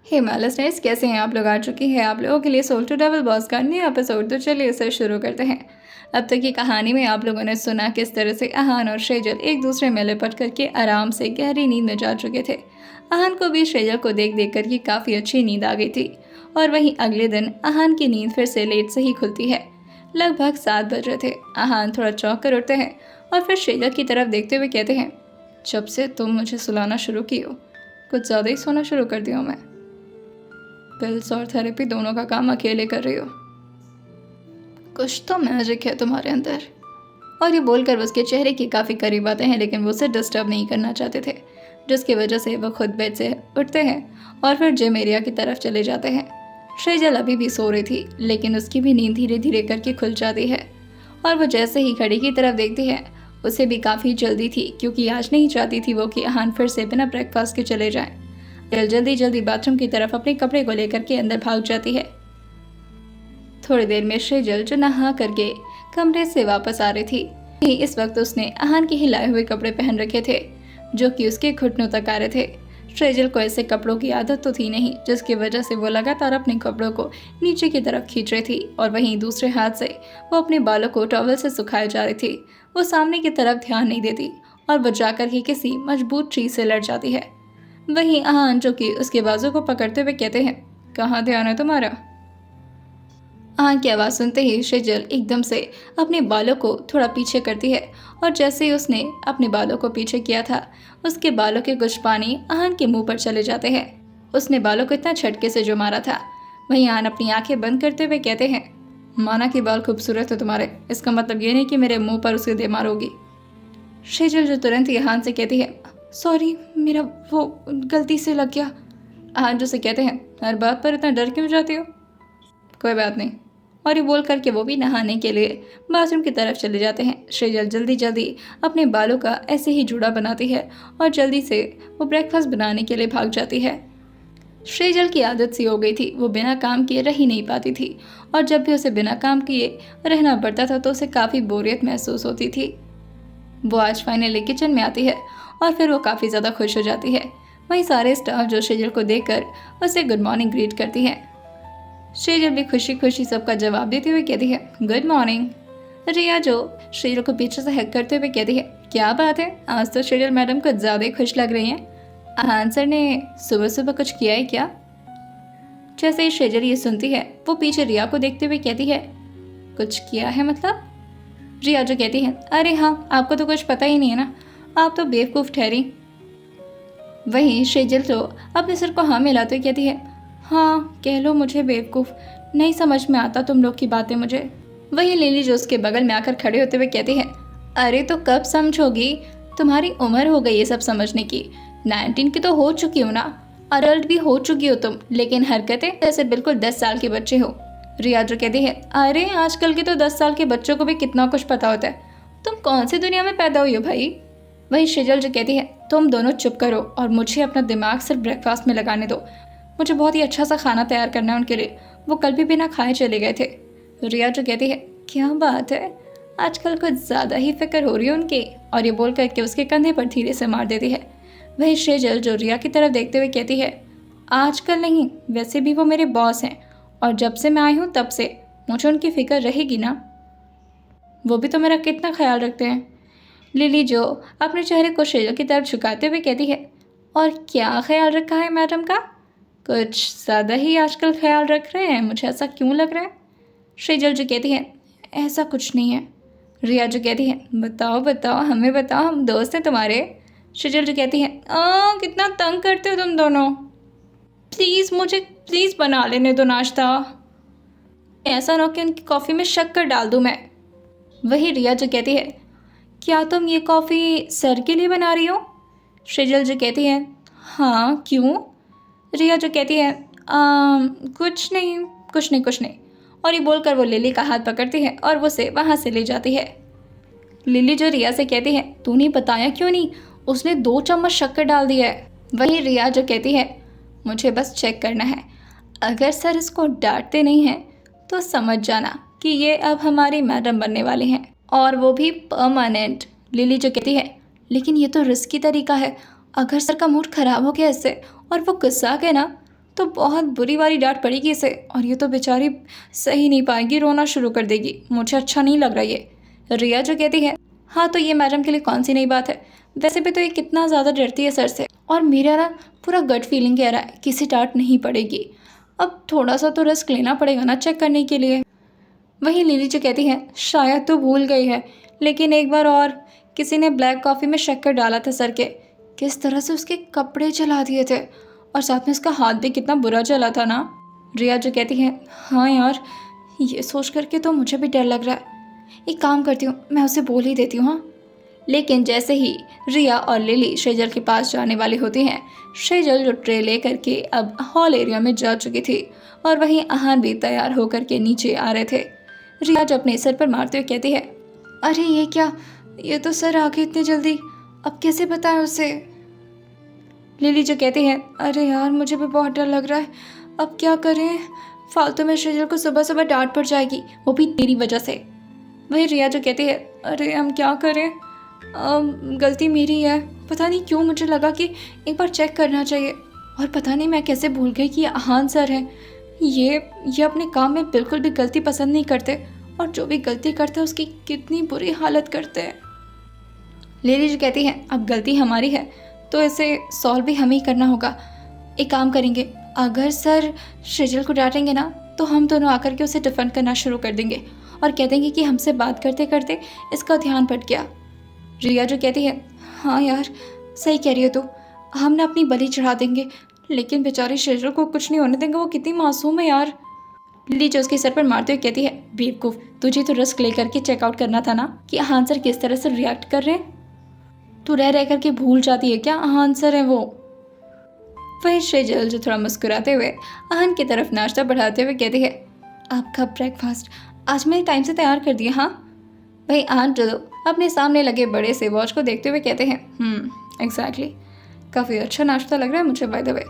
हे listeners, कैसे हैं आप लोग? आ चुकी है आप लोगों के लिए सोल टू डबल बॉस का न्यू एपिसोड। तो चलिए इसे शुरू करते हैं। अब तक की कहानी में आप लोगों ने सुना किस तरह से अहान और शेजल एक दूसरे में लिपट करके आराम से गहरी नींद में जा चुके थे। अहान को भी शेजल को देख देख करके काफ़ी अच्छी नींद आ गई थी। और वहीं अगले दिन अहान की नींद फिर से लेट से ही खुलती है। लगभग 7 बज रहे थे। अहान थोड़ा चौंक कर उठते हैं और फिर शेजल की तरफ देखते हुए कहते हैं, जब से तुम मुझे सुलाना शुरू की हो, कुछ ज़्यादा ही सोना शुरू कर दिया हूँ मैं। पिल्स और थेरेपी दोनों का काम अकेले कर रही हो। कुछ तो मैजिक है तुम्हारे अंदर। और ये बोलकर वो उसके चेहरे के काफ़ी करीब आते हैं, लेकिन वो उसे डिस्टर्ब नहीं करना चाहते थे, जिसकी वजह से वो खुद बेड से उठते हैं और फिर जिम एरिया की तरफ चले जाते हैं। शेजल अभी भी सो रही थी, लेकिन उसकी भी नींद धीरे धीरे करके खुल जाती है। और वो जैसे ही घड़ी की तरफ देखती है, उसे भी काफ़ी जल्दी थी, क्योंकि आज नहीं चाहती थी वो कि अहान फिर से बिना ब्रेकफास्ट के चले जाएं। जल्दी जल्दी बाथरूम की तरफ अपने कपड़े को लेकर के अंदर भाग जाती है। थोड़ी देर में शेजल जो नहा करके कमरे से वापस आ रही थी, इस वक्त उसने अहान के हिलाए हुए कपड़े पहन रखे थे, जो कि उसके घुटनों तक आ रहे थे। शेजल को ऐसे कपड़ों की आदत तो थी नहीं, जिसकी वजह से वो लगातार अपने कपड़ों को नीचे की तरफ खींच रही थी और वहीं दूसरे हाथ से वो अपने बालों को टॉवल से सुखाए जा रही थी। वो सामने की तरफ ध्यान नहीं देती और वो जाकर के किसी मजबूत चीज से लड़ जाती है। वहीं अहान जो कि उसके बाजू को पकड़ते हुए कहते हैं, कहाँ ध्यान है तुम्हारा? अहान की आवाज़ सुनते ही शेजल एकदम से अपने बालों को थोड़ा पीछे करती है और जैसे ही उसने अपने बालों को पीछे किया था, उसके बालों के कुछ पानी अहान के मुंह पर चले जाते हैं। उसने बालों को इतना झटके से जो मारा था। वहीं अहान अपनी आंखें बंद करते हुए कहते हैं, माना कि बाल खूबसूरत है तुम्हारे, इसका मतलब ये नहीं कि मेरे मुंह पर उसके दे मारोगी। शेजल जो तुरंत ही अहान से कहती है, सॉरी, मेरा वो गलती से लग गया। अहान जो से कहते हैं, हर बात पर इतना डर क्यों जाती हो? कोई बात नहीं। और ये बोल करके वो भी नहाने के लिए बाथरूम की तरफ चले जाते हैं। शेजल जल्दी जल्दी अपने बालों का ऐसे ही जूड़ा बनाती है और जल्दी से वो ब्रेकफास्ट बनाने के लिए भाग जाती है। शेजल की आदत सी हो गई थी, वो बिना काम किए रह ही नहीं पाती थी और जब भी उसे बिना काम किए रहना पड़ता था तो उसे काफ़ी बोरियत महसूस होती थी। वो आज फाइनली किचन में आती है और फिर वो काफ़ी ज़्यादा खुश हो जाती है। वहीं सारे स्टाफ जो शेजल को देखकर उसे गुड मॉर्निंग ग्रीट करती हैं। शेजल भी खुशी खुशी सबका जवाब देते हुए कहती है, गुड मॉर्निंग। रिया जो शेजल को पीछे से हक करते हुए कहती है, क्या बात है, आज तो शेजल मैडम कुछ ज़्यादा ही खुश लग रही हैं। अहान सर ने सुबह सुबह कुछ किया है क्या? जैसे ही शेजल ये सुनती है, वो पीछे रिया को देखते हुए कहती है, कुछ किया है मतलब? रिया जो कहती है, अरे हाँ, आपको तो कुछ पता ही नहीं है ना, आप तो बेवकूफ़ ठहरी। वहीं शेजल तो अपने सिर को हाँ मिलाते हुए कहती है, हाँ कह लो मुझे बेवकूफ़, नहीं समझ में आता तुम लोग की बातें मुझे। वहीं लिली जो उसके बगल में आकर खड़े होते हुए कहती है, अरे तो कब समझोगी, तुम्हारी उम्र हो गई ये सब समझने की, 19 की तो हो चुकी हो ना, अडल्ट भी हो चुकी हो तुम, लेकिन हरकतें जैसे बिल्कुल 10 साल के बच्चे हो। रिया जो कहती है, अरे आजकल के तो 10 साल के बच्चों को भी कितना कुछ पता होता है, तुम कौन सी दुनिया में पैदा हुई हो भाई? वही शेजल जो कहती है, तुम दोनों चुप करो और मुझे अपना दिमाग सिर्फ ब्रेकफास्ट में लगाने दो, मुझे बहुत ही अच्छा सा खाना तैयार करना है उनके लिए, वो कल भी बिना खाए चले गए थे। रिया जो कहती है, क्या बात है, आजकल कुछ ज़्यादा ही फिक्र हो रही है उनकी, और ये बोल करके उसके कंधे पर धीरे से मार देती है। वही शेजल जो रिया की तरफ देखते हुए कहती है, आजकल नहीं, वैसे भी वो मेरे बॉस हैं और जब से मैं आई हूँ तब से मुझे उनकी फ़िक्र रहेगी ना, वो भी तो मेरा कितना ख्याल रखते हैं। लिली जो अपने चेहरे को शेजल की तरफ झुकाते हुए कहती है, और क्या ख्याल रखा है मैडम का? कुछ ज़्यादा ही आजकल ख्याल रख रहे हैं, मुझे ऐसा क्यों लग रहा है? शेजल जो कहती है, ऐसा कुछ नहीं है। रिया जो कहती है, बताओ बताओ, हमें बताओ, हम दोस्त हैं तुम्हारे। शेजल जो कहती है, कितना तंग करते हो तुम दोनों, प्लीज़ मुझे प्लीज़ बना लेने दो नाश्ता, ऐसा ना हो कि उनकी कॉफ़ी में शक्कर डाल दूँ मैं। वही रिया जो कहती है, क्या तुम ये कॉफ़ी सर के लिए बना रही हो? शेजल जो कहती है, हाँ क्यों? रिया जो कहती है, कुछ नहीं कुछ नहीं कुछ नहीं, और ये बोलकर वो लिली का हाथ पकड़ती है और वो उसे वहाँ से ले जाती है। लिली जो रिया से कहती है, तूने बताया क्यों नहीं, उसने 2 चम्मच शक्कर डाल दिया है। वही रिया जो कहती है, मुझे बस चेक करना है, अगर सर इसको डांटते नहीं हैं तो समझ जाना कि ये अब हमारी मैडम बनने वाली हैं, और वो भी परमानेंट। लिली जो कहती है, लेकिन ये तो रिस्की तरीका है, अगर सर का मूड ख़राब हो गया इससे और वो गुस्सा आ गए ना तो बहुत बुरी वाली डांट पड़ेगी इसे, और ये तो बेचारी सही नहीं पाएगी, रोना शुरू कर देगी। मुझे अच्छा नहीं लग रहा ये। रिया जो कहती है, हाँ तो ये मैडम के लिए कौन सी नई बात है, वैसे भी तो ये कितना ज़्यादा डरती है सर से, और मेरा ना पूरा गट फीलिंग कह रहा है किसी डांट नहीं पड़ेगी। अब थोड़ा सा तो रिस्क लेना पड़ेगा ना चेक करने के लिए। वहीं लिली जो कहती है, शायद तो भूल गई है, लेकिन एक बार और किसी ने ब्लैक कॉफ़ी में शक्कर डाला था सर के, किस तरह से उसके कपड़े जला दिए थे, और साथ में उसका हाथ भी कितना बुरा जला था ना। रिया जो कहती है, हाँ यार, ये सोच करके तो मुझे भी डर लग रहा है। एक काम करती हूँ, मैं उसे बोल ही देती हूँ। हाँ, लेकिन जैसे ही रिया और लिली शेजल के पास जाने वाली होती हैं, शेजल जो ट्रे ले करके अब हॉल एरिया में जा चुकी थी, और वहीं आहान भी तैयार होकर के नीचे आ रहे थे। रिया जो अपने सर पर मारते हुए कहती है, अरे ये क्या, ये तो सर आ गए इतनी जल्दी, अब कैसे बताएं उसे। लिली जो कहती है, अरे यार मुझे भी बहुत डर लग रहा है, अब क्या करें, फालतू में शेजल को सुबह सुबह डांट पड़ जाएगी, वो भी तेरी वजह से। वही रिया जो कहती है, अरे हम क्या करें, गलती मेरी है, पता नहीं क्यों मुझे लगा कि एक बार चेक करना चाहिए, और पता नहीं मैं कैसे भूल गई कि ये आहान सर है। ये अपने काम में बिल्कुल भी गलती पसंद नहीं करते, और जो भी गलती करते हैं उसकी कितनी बुरी हालत करते हैं। लिली जो कहती है, अब गलती हमारी है तो इसे सॉल्व भी हमें ही करना होगा। एक काम करेंगे, अगर सर शेजल को डांटेंगे ना तो हम दोनों आकर के उसे डिफेंड करना शुरू कर देंगे, और कह देंगे कि हमसे बात करते करते इसका ध्यान भट गया। रिया जो कहती है, हाँ यार सही कह रही हो तो हम ना अपनी बलि चढ़ा देंगे, लेकिन बेचारी शेजल को कुछ नहीं होने देंगे, वो कितनी मासूम है यार। लिली जो उसके सर पर मारते हुए कहती है, बेवकूफ़, तुझे तो रिस्क लेकर के चेकआउट करना था ना कि आहान सर किस तरह से रिएक्ट कर रहे हैं, तू रह रह करके भूल जाती है क्या आहान सर है वो। वही शेजल जो थोड़ा मुस्कुराते हुए आहान की तरफ नाश्ता बढ़ाते हुए कहती है, आपका ब्रेकफास्ट आज मैंने टाइम से तैयार कर दिया। हाँ। वही आहान जो अपने सामने लगे बड़े से वॉच को देखते हुए कहते हैं, एग्जैक्टली, काफ़ी अच्छा नाश्ता लग रहा है मुझे बाय द वे।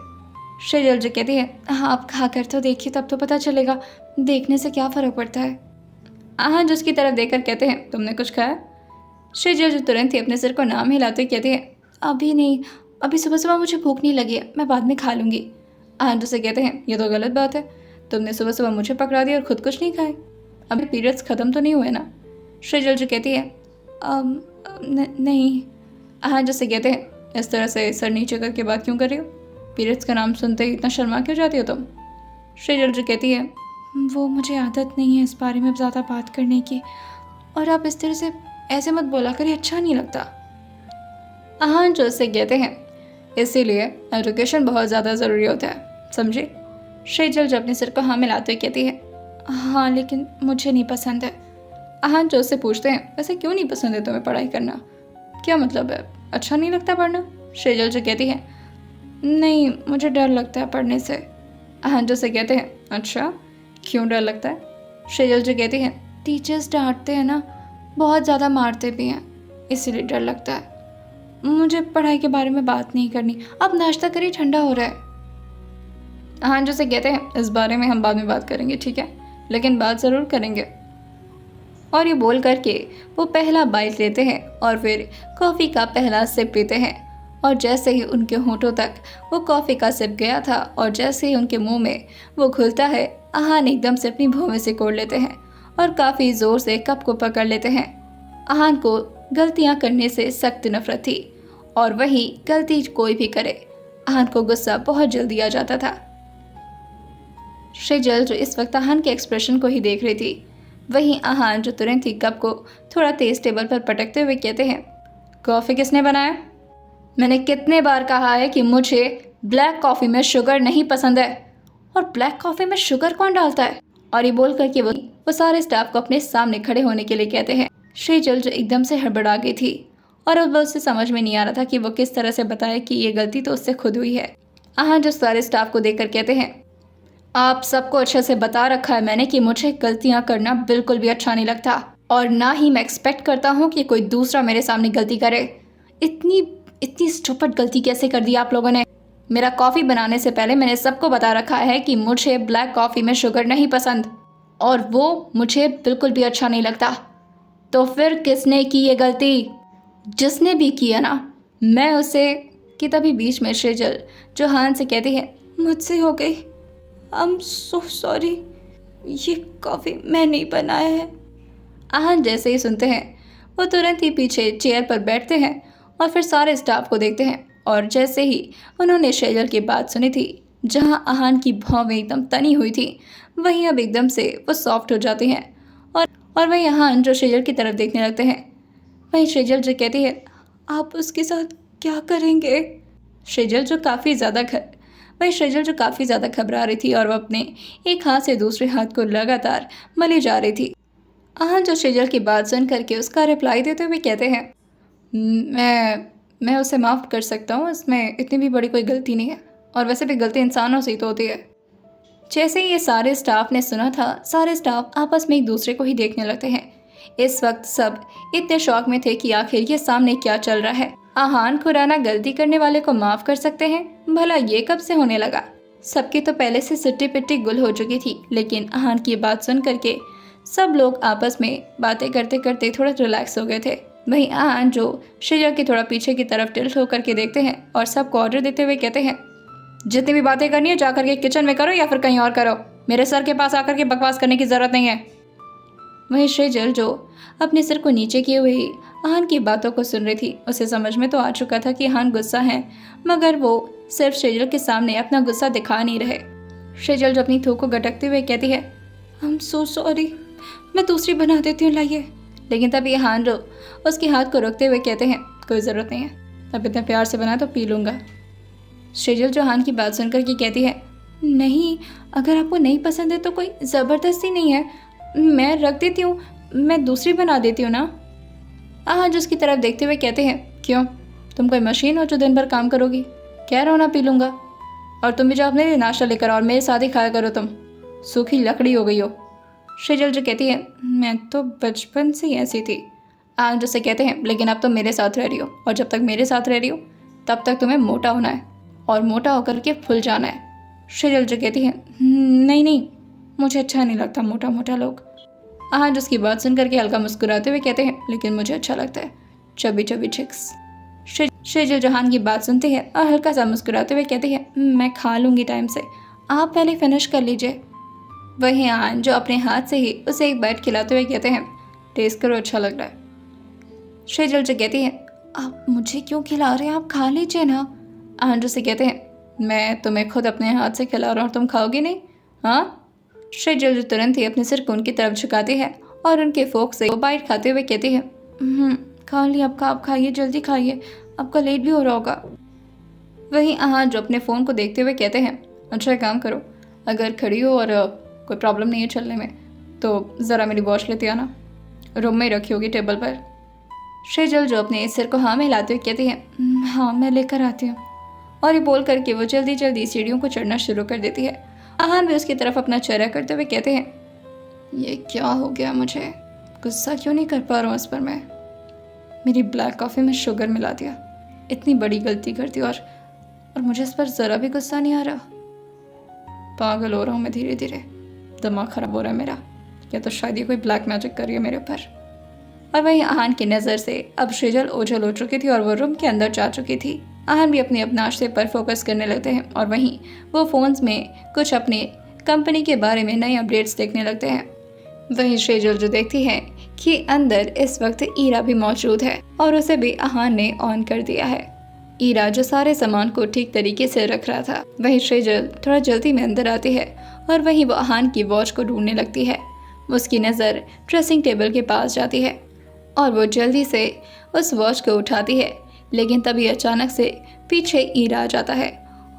शेजल जो कहती है, हाँ आप खा कर तो देखिए तब तो पता चलेगा, देखने से क्या फ़र्क पड़ता है। आहान जो उसकी तरफ देखकर कहते हैं, तुमने कुछ खाया। शेजल जो तुरंत ही अपने सिर को नाम हिलाते कहते हैं, अभी नहीं, अभी सुबह सुबह मुझे भूख नहीं लगी है, मैं बाद में खा लूँगी। आहान जो से कहते हैं, ये तो गलत बात है, तुमने सुबह सुबह मुझे पकड़ा दिया और खुद कुछ नहीं खाए, अभी पीरियड्स ख़त्म तो नहीं हुए ना। शेजल जो कहती है, नहीं। आहान जो से कहते हैं, इस तरह से सर नीचे करके बात क्यों कर रही हो, पीरियड्स का नाम सुनते ही इतना शर्मा क्यों जाती हो तुम। शेजल जो कहती है, वो मुझे आदत नहीं है इस बारे में ज़्यादा बात करने की, और आप इस तरह से ऐसे मत बोला करिए, अच्छा नहीं लगता। आहान जो उससे कहते हैं, इसीलिए एजुकेशन बहुत ज़्यादा ज़रूरी होता है, समझे। शेजल जो अपने सिर को हाँ मिलाते हुए कहती है, हाँ लेकिन मुझे नहीं पसंद है। आहान जो उससे पूछते हैं, वैसे क्यों नहीं पसंद है तुम्हें पढ़ाई करना, क्या मतलब है, अच्छा नहीं लगता पढ़ना। शेजल जो कहती है, नहीं मुझे डर लगता है पढ़ने से। आहान जो से कहते हैं, अच्छा क्यों डर लगता है। शेजल जो कहती है, टीचर्स डांटते हैं ना, बहुत ज़्यादा मारते भी हैं, इसीलिए डर लगता है। मुझे पढ़ाई के बारे में बात नहीं करनी, अब नाश्ता करिए ठंडा हो रहा है। आहान जो से कहते हैं, इस बारे में हम बाद में बात करेंगे ठीक है, लेकिन बात ज़रूर करेंगे। और ये बोल करके वो पहला बाइट लेते हैं और फिर कॉफ़ी का पहला सिप पीते हैं, और जैसे ही उनके होंठों तक वो कॉफ़ी का सिप गया था और जैसे ही उनके मुंह में वो खुलता है, आहान एकदम से अपनी भौं में सिकोड़ लेते हैं और काफ़ी ज़ोर से कप को पकड़ लेते हैं। आहान को गलतियां करने से सख्त नफरत थी, और वही गलती कोई भी करे, आहान को गुस्सा बहुत जल्दी आ जाता था। शेजल जो इस वक्त आहान के एक्सप्रेशन को ही देख रही थी, वहीं आहान जो तुरंत ही कप को थोड़ा तेज टेबल पर पटकते हुए कहते हैं, कॉफ़ी किसने बनाया। मैंने कितने बार कहा है कि मुझे ब्लैक कॉफ़ी में शुगर नहीं पसंद है, और ब्लैक कॉफ़ी में शुगर कौन डालता है। और ये बोल करके वो सारे स्टाफ को अपने सामने खड़े होने के लिए कहते हैं। शेजल जो एकदम से हड़बड़ा गई थी, और अब उसे समझ में नहीं आ रहा था कि वो किस तरह से बताए कि ये गलती तो उससे खुद हुई है। आहान जो सारे स्टाफ को देखकर कहते हैं, आप सबको अच्छे से बता रखा है मैंने कि मुझे गलतियां करना बिल्कुल भी अच्छा नहीं लगता, और ना ही मैं एक्सपेक्ट करता हूं कि कोई दूसरा मेरे सामने गलती करे। इतनी स्टूपिड गलती कैसे कर दी आप लोगों ने। मेरा कॉफ़ी बनाने से पहले मैंने सबको बता रखा है कि मुझे ब्लैक कॉफ़ी में शुगर नहीं पसंद, और वो मुझे बिल्कुल भी अच्छा नहीं लगता। तो फिर किसने की ये गलती। जिसने भी किया ना, मैं उसे कि तभी बीच में शेजल जो आहान से कहती है, मुझसे हो गई। आई एम सो सॉरी, ये कॉफ़ी मैं नहीं बनाया है। आहन जैसे ही सुनते हैं वो तुरंत ही पीछे चेयर पर बैठते हैं और फिर सारे स्टाफ को देखते हैं। और जैसे ही उन्होंने शेजल की बात सुनी थी, जहाँ आहन की भौवें एकदम तनी हुई थी, वहीं अब एकदम से वो सॉफ्ट हो जाती हैं। और वहीं आहन जो शेजल की तरफ देखने लगते हैं, वहीं शेजल जो कहती है, आप उसके साथ क्या करेंगे? शेजल जो काफ़ी ज़्यादा घबरा रही थी और वो अपने एक हाथ से दूसरे हाथ को लगातार मली जा रही थी। आहन जो शेजल की बात सुन करके उसका रिप्लाई देते हुए कहते हैं, मैं उसे माफ़ कर सकता हूँ, इसमें इतनी भी बड़ी कोई गलती नहीं है, और वैसे भी गलती इंसानों से ही तो होती है। जैसे ही ये सारे स्टाफ ने सुना था, सारे स्टाफ आपस में एक दूसरे को ही देखने लगते हैं। इस वक्त सब इतने शौक में थे कि आखिर ये सामने क्या चल रहा है। आहान खुराना गलती करने वाले को माफ कर सकते हैं? भला ये कब से होने लगा? सबकी तो पहले से सिट्टी पिट्टी गुल हो चुकी थी, लेकिन आहान की बात सुन करके सब लोग आपस में बातें करते करते थोड़ा रिलैक्स हो गए थे। वहीं आहान जो शेजल के थोड़ा पीछे की तरफ टिल्ट होकर के देखते हैं और सबको ऑर्डर देते हुए कहते हैं, जितनी भी बातें करनी है जाकर के किचन में करो या फिर कहीं और करो, मेरे सर के पास आकर के बकवास करने की जरूरत नहीं है। वहीं शेजल जो अपने सिर को नीचे किए हुए ही आहान की बातों को सुन रही थी, उसे समझ में तो आ चुका था कि आहान गुस्सा है, मगर वो सिर्फ शेजल के सामने अपना गुस्सा दिखा नहीं रहे। शेजल जो अपनी थूक को गटकते हुए कहती है, आई एम सो सॉरी, मैं दूसरी बना देती हूँ, लाइए। लेकिन तभी आहान जो उसके हाथ को रोकते हुए कहते हैं, कोई ज़रूरत नहीं है, अब इतने प्यार से बना तो पी लूँगा। शेजल जो आहान की बात सुनकर के कहती है, नहीं, अगर आपको नहीं पसंद है तो कोई ज़बरदस्ती नहीं है, मैं रख देती हूँ, मैं दूसरी बना देती हूँ ना। आहान जो उसकी तरफ देखते हुए कहते हैं, क्यों, तुम कोई मशीन हो जो दिन भर काम करोगी? कह रहा हो ना पी लूँगा, और तुम भी जो अपने लिए नाश्ता लेकर और मेरे साथ ही खाया करो, तुम सूखी लकड़ी हो गई हो। शेजल जो कहती है, मैं तो बचपन से ही ऐसी थी। आहान जो से कहते हैं, लेकिन अब तुम मेरे साथ रह रही हो, और जब तक मेरे साथ रह रही हो तब तक तुम्हें मोटा होना है और मोटा होकर के फुल जाना है। शेजल जो कहती है, नहीं, मुझे अच्छा नहीं लगता मोटा मोटा लोग। आहान जिसकी बात सुन करके हल्का मुस्कुराते हुए कहते हैं, लेकिन मुझे अच्छा लगता है चबी चबी चिक्स। शेजल जहान की बात सुनती है और हल्का सा मुस्कुराते हुए कहती है, मैं खा लूँगी टाइम से, आप पहले फिनिश कर लीजिए। वहीं आहान जो अपने हाथ से ही उसे एक बाइट खिलाते हुए कहते हैं, टेस्ट करो, अच्छा लग रहा है। शेजल जो कहती है, आप मुझे क्यों खिला रहे हैं, आप खा लीजिए ना। आहान जो से कहते हैं, मैं तुम्हें खुद अपने हाथ से खिला रहा हूँ और तुम खाओगी नहीं, हाँ? शेजल जो तुरंत ही अपने सिर को उनकी तरफ झुकाती है और उनके फोक से वो बाइट खाते हुए कहती है, खा लिया, आप खाइए, जल्दी खाइए, आपका लेट भी हो रहा होगा। वहीं आहान जो अपने फ़ोन को देखते हुए कहते हैं, अच्छा काम करो, अगर खड़ी हो और कोई प्रॉब्लम नहीं है चलने में तो ज़रा मेरी वॉच लेती आना, रूम में ही रखी होगी टेबल पर। शेजल जो अपने सिर को हाँ में हिलाते हुए कहती है, हाँ मैं लेकर आती हूँ, और ये बोल करके वो जल्दी जल्दी सीढ़ियों को चढ़ना शुरू कर देती है। आहान भी उसकी तरफ अपना चेहरा करते हुए कहते हैं, ये क्या हो गया, मुझे गुस्सा क्यों नहीं कर पा रहा हूँ इस पर मैं, मेरी ब्लैक कॉफ़ी में शुगर मिला दिया, इतनी बड़ी गलती कर दी और मुझे इस पर ज़रा भी गुस्सा नहीं आ रहा। पागल हो रहा हूँ मैं धीरे धीरे, दिमाग ख़राब हो रहा है मेरा, या तो शायद ये कोई ब्लैक मैजिक कर रही है मेरे ऊपर। और वहीं आहान की नज़र से अब शेजल ओझल हो चुकी थी और वो रूम के अंदर जा चुकी थी। आहान भी अपने नाश्ते पर फोकस करने लगते हैं और वहीं वो फ़ोन्स में कुछ अपने कंपनी के बारे में नए अपडेट्स देखने लगते हैं। वहीं शेजल जो देखती है कि अंदर इस वक्त ईरा भी मौजूद है और उसे भी आहान ने ऑन कर दिया है। ईरा जो सारे सामान को ठीक तरीके से रख रहा था। वहीं शेजल थोड़ा जल्दी में अंदर आती है और वहीं वो आहान की वॉच को ढूंढने लगती है। उसकी नज़र ड्रेसिंग टेबल के पास जाती है और वो जल्दी से उस वॉच को उठाती है, लेकिन तभी अचानक से पीछे ईरा आ जाता है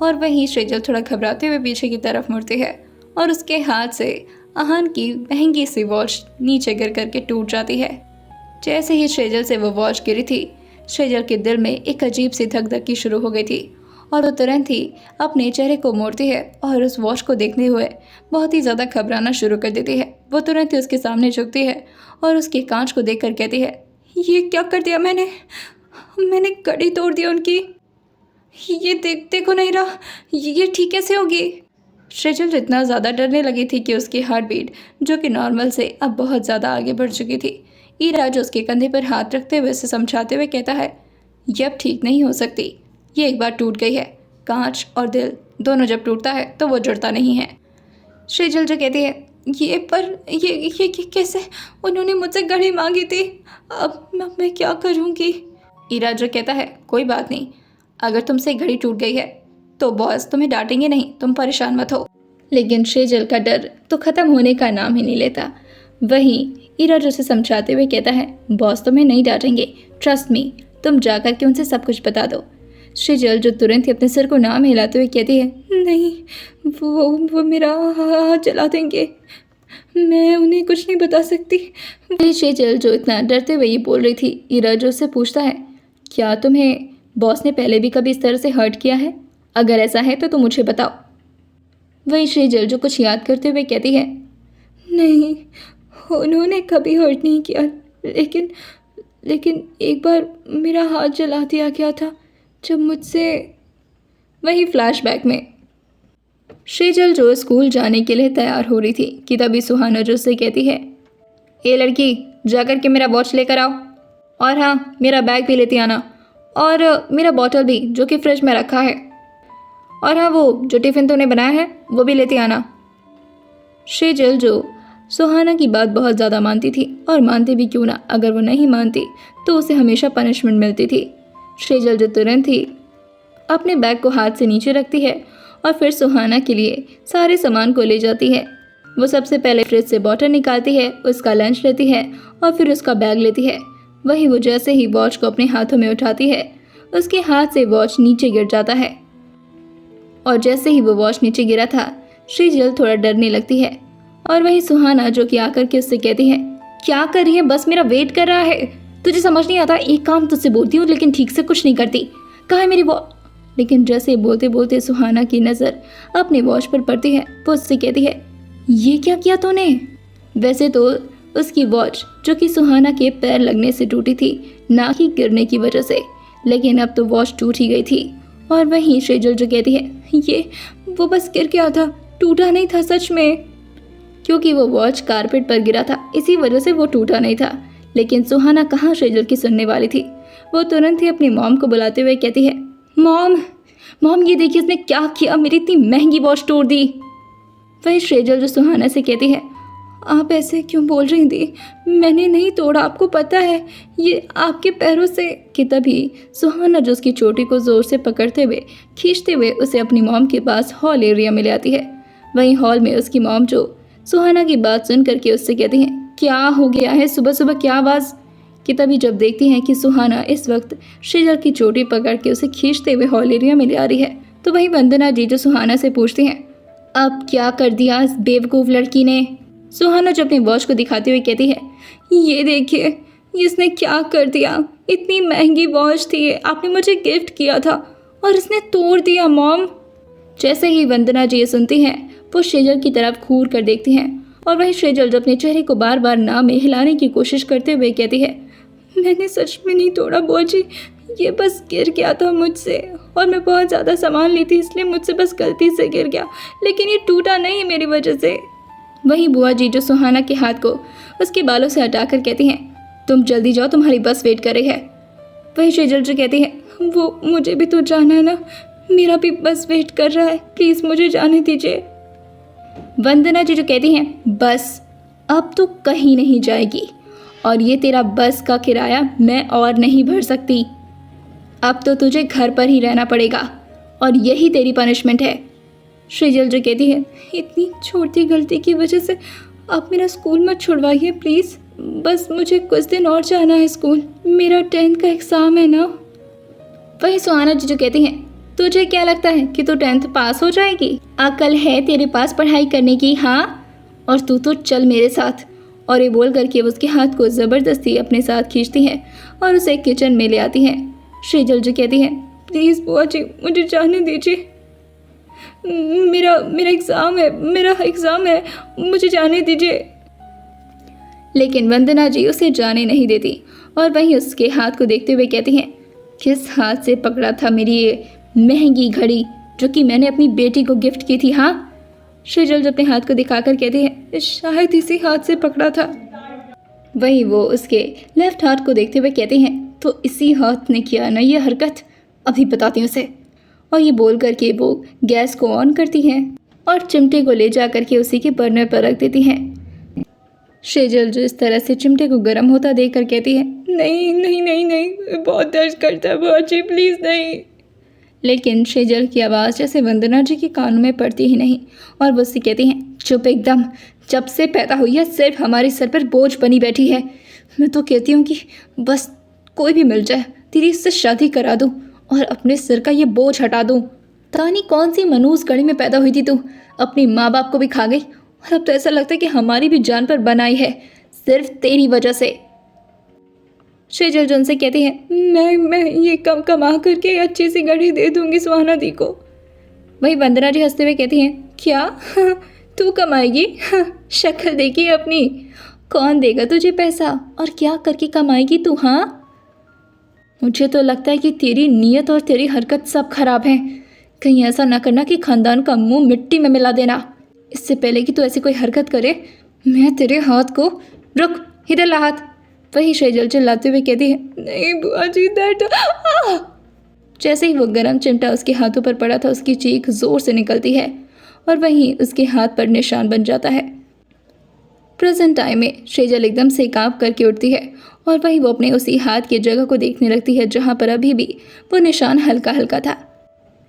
और वहीं शेजल थोड़ा घबराते हुए पीछे की तरफ मुड़ती है और उसके हाथ से आहान की महंगी सी वॉच नीचे गिर करके टूट जाती है। जैसे ही शेजल से वो वॉच गिरी थी, शेजल के दिल में एक अजीब सी धक धकी शुरू हो गई थी और वो तुरंत ही अपने चेहरे को मोड़ती है और उस वॉच को देखते हुए बहुत ही ज़्यादा घबराना शुरू कर देती है। वो तुरंत ही उसके सामने झुकती है और उसके कांच को देखकर कहती है, ये क्या कर दिया मैंने कड़ी तोड़ दी उनकी, ये देखो नहीं रहा, ये ठीक कैसे होगी। शेजल इतना ज़्यादा डरने लगी थी कि उसकी हार्ट बीट जो कि नॉर्मल से अब बहुत ज़्यादा आगे बढ़ चुकी थी। ईरा जो उसके कंधे पर हाथ रखते हुए उसे समझाते हुए कहता है, ये अब ठीक नहीं हो सकती, ये एक बार टूट गई है, कांच और दिल दोनों जब टूटता है तो वो जुड़ता नहीं है। सेजल जो कहती है, ये कैसे? उन्होंने मुझसे घड़ी मांगी थी, अब मैं क्या करूँगी? ईरा जो कहता है, कोई बात नहीं, अगर तुमसे घड़ी टूट गई है तो बॉस तुम्हें डांटेंगे नहीं, तुम परेशान मत हो। लेकिन सेजल का डर तो ख़त्म होने का नाम ही नहीं लेता। वहीं ईरा जो से समझाते हुए कहता है, बॉस तुम्हें नहीं डांटेंगे, ट्रस्ट मी, तुम जाकर के उनसे सब कुछ बता दो। सेजल जो तुरंत ही अपने सिर को नाम हिलाते हुए कहती है, नहीं, वो मेरा हाथ जला देंगे, मैं उन्हें कुछ नहीं बता सकती। सेजल जो इतना डरते हुए ये बोल रही थी, ईरा जो से पूछता है, क्या तुम्हें बॉस ने पहले भी कभी इस तरह से हर्ट किया है? अगर ऐसा है तो तुम मुझे बताओ। वही सेजल जो कुछ याद करते हुए कहती है, नहीं, उन्होंने कभी हर्ट नहीं किया, लेकिन एक बार मेरा हाथ जला दिया गया था जब मुझसे। वही फ्लैशबैक में सेजल जो स्कूल जाने के लिए तैयार हो रही थी कि तभी सुहाना जो से कहती है, ए लड़की, जाकर के मेरा वॉच लेकर आओ, और हाँ, मेरा बैग भी लेती आना, और मेरा बॉटल भी जो कि फ्रिज में रखा है, और हाँ, वो जो टिफ़िन तूने बनाया है वो भी लेती आना। सेजल जो सुहाना की बात बहुत ज़्यादा मानती थी, और मानती भी क्यों ना, अगर वो नहीं मानती तो उसे हमेशा पनिशमेंट मिलती थी। सेजल जो तुरंत ही अपने बैग को हाथ से नीचे रखती है और फिर सुहाना के लिए सारे सामान को ले जाती है। वो सबसे पहले फ्रिज से बॉटल निकालती है, उसका लंच लेती है और फिर उसका बैग लेती है। वहीं वो जैसे ही वॉच को अपने हाथों में उठाती है, उसके हाथ से वॉच नीचे गिर जाता है, और जैसे ही वो वॉच नीचे गिरा था, सेजल थोड़ा डरने लगती है। और वहीं सुहाना जो कि आकर के उससे कहती है, क्या कर रही है, बस मेरा वेट कर रहा है, तुझे समझ नहीं आता, एक काम तुझसे बोलती हूँ लेकिन ठीक से कुछ नहीं करती, कहाँ है मेरी वॉच? लेकिन जैसे बोलते बोलते सुहाना की नज़र अपने वॉच पर पड़ती है, वो उससे कहती है, ये क्या किया तूने? वैसे तो उसकी वॉच जो कि सुहाना के पैर लगने से टूटी थी, ना कि गिरने की वजह से, लेकिन अब तो वॉच टूट ही गई थी। और वहीं सेजल जो कहती है, ये वो बस गिर गया था, टूटा नहीं था सच में, क्योंकि वो वॉच कारपेट पर गिरा था, इसी वजह से वो टूटा नहीं था। लेकिन सुहाना कहाँ सेजल की सुनने वाली थी। वो तुरंत ही अपनी मॉम को बुलाते हुए कहती है, मॉम, ये देखिए इसने क्या किया, मेरी इतनी महंगी वॉच तोड़ दी। वही सेजल जो सुहाना से कहती है, आप ऐसे क्यों बोल रही थी, मैंने नहीं तोड़ा, आपको पता है ये आपके पैरों से। कि तभी सुहाना जो उसकी चोटी को ज़ोर से पकड़ते हुए खींचते हुए उसे अपनी मॉम के पास हॉल एरिया में ले आती है। वहीं हॉल में उसकी मॉम जो सुहाना की बात सुन करके उससे कहती हैं, क्या हो गया है, सुबह सुबह क्या आवाज़? कि तभी जब देखती हैं कि सुहाना इस वक्त सेजल की चोटी पकड़ के उसे खींचते हुए हॉल एरिया में ले आ रही है, तो वहीं वंदना जी जो सुहाना से पूछती हैं, अब क्या कर दिया इस बेवकूफ़ लड़की ने? सुहाना जो अपनी वॉच को दिखाते हुए कहती है, ये देखिए इसने क्या कर दिया, इतनी महंगी वॉच थी, आपने मुझे गिफ्ट किया था और इसने तोड़ दिया मॉम। जैसे ही वंदना जी ये सुनती हैं, वो सेजल की तरफ घूर कर देखती हैं, और वही सेजल जो अपने चेहरे को बार बार ना में हिलाने की कोशिश करते हुए कहती है, मैंने सच में नहीं तोड़ा बुआ जी, ये बस गिर गया था मुझसे, और मैं बहुत ज़्यादा सामान ली थी इसलिए मुझसे बस गलती से गिर गया, लेकिन ये टूटा नहीं मेरी वजह से। वहीं बुआ जी जो सुहाना के हाथ को उसके बालों से हटाकर कहती हैं, तुम जल्दी जाओ, तुम्हारी बस वेट कर रही है। वही सेजल जो कहती है, वो मुझे भी तो जाना है ना, मेरा भी बस वेट कर रहा है, प्लीज़ मुझे जाने दीजिए। वंदना जी जो कहती हैं, बस अब तो कहीं नहीं जाएगी, और ये तेरा बस का किराया मैं और नहीं भर सकती, अब तो तुझे घर पर ही रहना पड़ेगा, और यही तेरी पनिशमेंट है। सेजल जो कहती है, इतनी छोटी गलती की वजह से आप मेरा स्कूल मत छुड़वाइए प्लीज़, बस मुझे कुछ दिन और जाना है स्कूल, मेरा 10th का एग्ज़ाम है ना। वही सुहाना जी जो कहती हैं, तुझे क्या लगता है कि तू 10th पास हो जाएगी? अकल है तेरे पास पढ़ाई करने की? हाँ, और तू तो चल मेरे साथ। और ये बोल करके वो उसके हाथ को ज़बरदस्ती अपने साथ खींचती हैं और उसे किचन में ले आती हैं। सेजल जो कहती हैं, प्लीज़ बुआ जी मुझे जाने दीजिए, मेरा एग्ज़ाम है, मुझे जाने दीजिए। लेकिन वंदना जी उसे जाने नहीं देती, और वहीं उसके हाथ को देखते हुए कहती हैं, किस हाथ से पकड़ा था मेरी ये महंगी घड़ी जो कि मैंने अपनी बेटी को गिफ्ट की थी? हाँ। सेजल जो अपने हाथ को दिखाकर कहती है, शायद इसी हाथ से पकड़ा था। वहीं वो उसके लेफ्ट हाथ को देखते हुए कहती हैं, तो इसी हाथ ने किया ना ये हरकत, अभी बताती हूँ उसे। और ये बोल करके वो गैस को ऑन करती हैं और चिमटे को ले जा करके उसी के बर्नर पर रख देती हैं। शेजल जो इस तरह से चिमटे को गर्म होता देख कर कहती है, नहीं नहीं नहीं नहीं, बहुत दर्द करता है बुआ जी, प्लीज़ नहीं। लेकिन शेजल की आवाज़ जैसे वंदना जी के कानों में पड़ती ही नहीं और वो उससे कहती हैं, चुप एकदम, जब से पैदा हुई है सिर्फ हमारे सर पर बोझ बनी बैठी है। मैं तो कहती हूँ कि बस कोई भी मिल जाए, तेरी इससे शादी करा दूँ और अपने सिर का ये बोझ हटा दूँ। तानी कौन सी मनूस कड़ी में पैदा हुई थी तू, अपनी माँ बाप को भी खा गई और अब तो ऐसा लगता है कि हमारी भी जान पर बनाई है सिर्फ तेरी वजह से। शेजल जन से कहती है, मैं ये कम कमा करके अच्छी सी घड़ी दे दूंगी सुहाना दी को। वही वंदना जी हंसते हुए कहती हैं, क्या तू कमाएगी? शक्ल देखी अपनी, कौन देगा तुझे पैसा और क्या करके कमाएगी तू? हाँ, मुझे तो लगता है कि तेरी नीयत और तेरी हरकत सब खराब है। कहीं ऐसा ना करना कि खानदान का मुंह मिट्टी में मिला देना। इससे पहले कि तू ऐसी कोई हरकत करे मैं तेरे हाथ को, रुक, इधर ला हाथ। वही शेजल चिल्लाते हुए कहती है, नहीं बुआ जी दर्द। जैसे ही वो गर्म चिमटा उसके हाथों पर पड़ा था उसकी चीख जोर से निकलती है और वहीं उसके हाथ पर निशान बन जाता है। प्रेजेंट टाइम में शेजल एकदम से कांप करके उठती है और वहीं वो अपने उसी हाथ की जगह को देखने लगती है जहाँ पर अभी भी वो निशान हल्का हल्का था।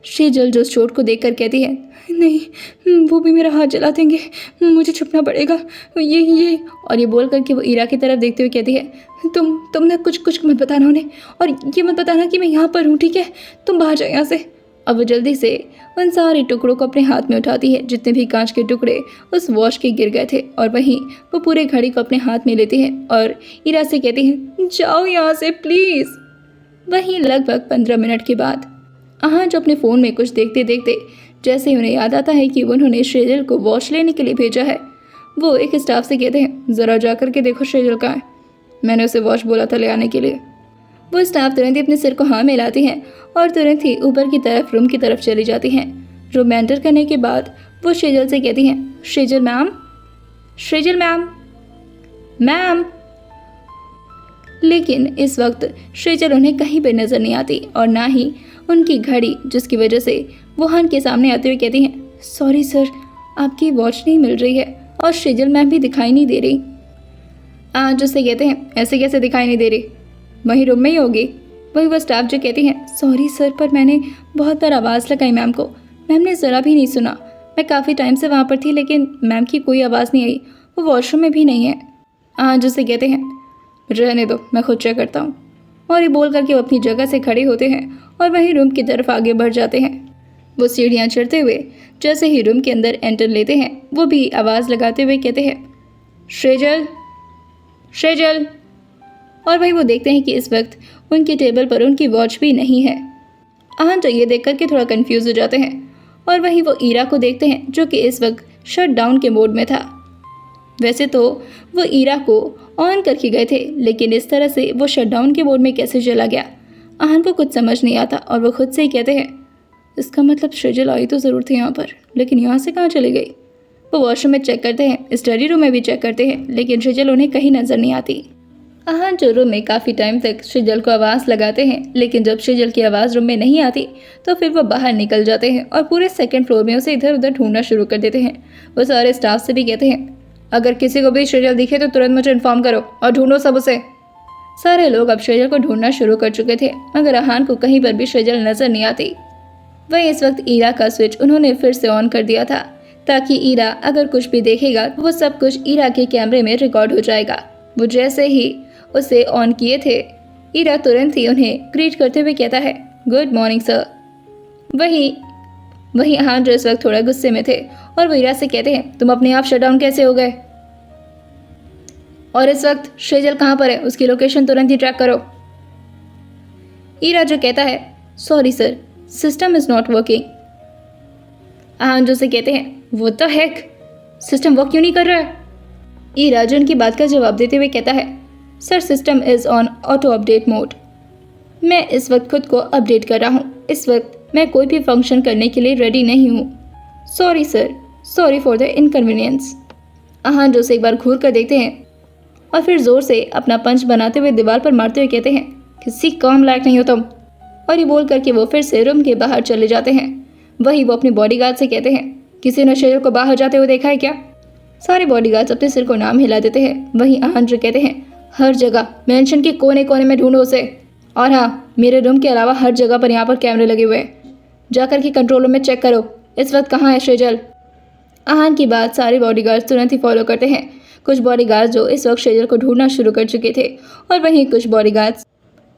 शेजल जो चोट को देखकर कहती है, नहीं वो भी मेरा हाथ जला देंगे, मुझे छुपना पड़ेगा ये। और ये बोल करके वो ईरा की तरफ देखते हुए कहती है, तुम ना कुछ मत बताना उन्हें और ये मत बताना कि मैं यहाँ पर हूँ, ठीक है? तुम बाहर जाओ यहाँ से। अब वो जल्दी से उन सारे टुकड़ों को अपने हाथ में उठाती है जितने भी कांच के टुकड़े उस वॉश के गिर गए थे और वहीं वो पूरे घड़ी को अपने हाथ में लेती है और ईरा से कहती है, जाओ यहाँ से प्लीज़। वहीं लगभग 15 मिनट के बाद आहान जो अपने फ़ोन में कुछ देखते देखते जैसे ही उन्हें याद आता है कि उन्होंने शेजल को वॉश लेने के लिए भेजा है, वो एक स्टाफ से कहते हैं, ज़रा जा कर के देखो शेजल कहाँ है, मैंने उसे वॉश बोला था ले आने के लिए। वो स्टाफ तुरंत ही अपने सिर को हाँ मिलाती हैं और तुरंत ही ऊपर की तरफ रूम की तरफ चली जाती हैं। रूम में एंटर करने के बाद वो शेजल से कहती हैं, शेजल मैम, शेजल मैम, मैम। लेकिन इस वक्त शेजल उन्हें कहीं पर नज़र नहीं आती और ना ही उनकी घड़ी, जिसकी वजह से वो हान के सामने आते हुए कहती हैं, सॉरी सर, आपकी वॉच नहीं मिल रही है और शेजल मैम भी दिखाई नहीं दे रही। आज उससे कहते हैं, ऐसे कैसे दिखाई नहीं दे रही, वहीं रूम में ही होगी। वही वो स्टाफ जो कहती हैं, सॉरी सर, पर मैंने बहुत बार आवाज़ लगाई मैम को, मैम ने ज़रा भी नहीं सुना। मैं काफ़ी टाइम से वहाँ पर थी लेकिन मैम की कोई आवाज़ नहीं आई, वो वॉशरूम में भी नहीं है। आज उसे कहते हैं, रहने दो, मैं खुद चेक करता हूँ। और ये बोल करके वो अपनी जगह से खड़े होते हैं और वहीं रूम की तरफ आगे बढ़ जाते हैं। वो सीढ़ियाँ चढ़ते हुए जैसे ही रूम के अंदर एंटर लेते हैं वो भी आवाज़ लगाते हुए कहते हैं, शेजल, शेजल। और वहीं वो देखते हैं कि इस वक्त उनकी टेबल पर उनकी वॉच भी नहीं है। आहान तो ये देख करके थोड़ा कंफ्यूज हो जाते हैं और वहीं वो ईरा को देखते हैं जो कि इस वक्त शट डाउन के मोड में था। वैसे तो वो ईरा को ऑन करके गए थे लेकिन इस तरह से वो शट डाउन के मोड में कैसे चला गया, आहान को कुछ समझ नहीं आता और वो खुद से ही कहते हैं, इसका मतलब शेजल आई तो ज़रूर थी यहाँ पर, लेकिन यहाँ से कहाँ चली गई। वो वॉशरूम में चेक करते हैं, स्टडी रूम में भी चेक करते हैं लेकिन शेजल उन्हें कहीं नज़र नहीं आती। आहान जो रूम में काफ़ी टाइम तक शेजल को आवाज़ लगाते हैं लेकिन जब शेजल की आवाज़ रूम में नहीं आती तो फिर वो बाहर निकल जाते हैं और पूरे सेकंड फ्लोर में उसे इधर उधर ढूंढना शुरू कर देते हैं। वो सारे स्टाफ से भी कहते हैं, अगर किसी को भी शेजल दिखे तो तुरंत मुझे इन्फॉर्म करो और ढूंढो सब उसे। सारे लोग अब शेजल को ढूंढना शुरू कर चुके थे मगर आहान को कहीं पर भी शेजल नज़र नहीं आती। वही इस वक्त ईरा का स्विच उन्होंने फिर से ऑन कर दिया था ताकि ईरा अगर कुछ भी देखेगा वो सब कुछ ईरा के कैमरे में रिकॉर्ड हो जाएगा। वो जैसे ही उसे ऑन किए थे ईरा तुरंत ही उन्हें ग्रीट करते हुए कहता है, गुड मॉर्निंग सर। वही आहान जो इस वक्त थोड़ा गुस्से में थे और वो ईरा से कहते हैं, तुम अपने आप शट डाउन कैसे हो गए और इस वक्त शेजल कहाँ पर है, उसकी लोकेशन तुरंत ही ट्रैक करो। ईरा जो कहता है, sorry sir, system is not working. Aahan जो से कहते हैं, what the heck, system work क्यों नहीं कर रहा है। ईरा जो उनकी बात का जवाब देते हुए कहता है, sir system is on auto update mode, मैं इस वक्त खुद को अपडेट कर रहा हूँ, इस वक्त मैं कोई भी फंक्शन करने के लिए रेडी नहीं हूँ। Sorry sir, sorry for the inconvenience. Aahan जो से एक बार घूर कर देखते हैं और फिर जोर से अपना पंच बनाते हुए दीवार पर मारते हुए कहते हैं, किसी काम लायक नहीं हो तुम। और ये बोल करके वो फिर से रूम के बाहर चले जाते हैं। वही वो अपने बॉडीगार्ड से कहते हैं, किसी ने शेजल को बाहर जाते हुए देखा है क्या? सारे बॉडीगार्ड्स अपने सिर को नाम हिला देते हैं। वहीं आहान जो कहते हैं, हर जगह, मेंशन के कोने कोने में ढूंढो उसे, और हाँ, मेरे रूम के अलावा हर जगह पर यहाँ पर कैमरे लगे हुए हैं, जाकर के कंट्रोल रूम में चेक करो इस वक्त कहाँ है शेजल। आहान की बात सारे बॉडीगार्ड्स तुरंत ही फॉलो करते हैं। कुछ बॉडीगार्ड्स जो इस वक्त शेजल को ढूंढना शुरू कर चुके थे, और वहीं कुछ बॉडीगार्ड्स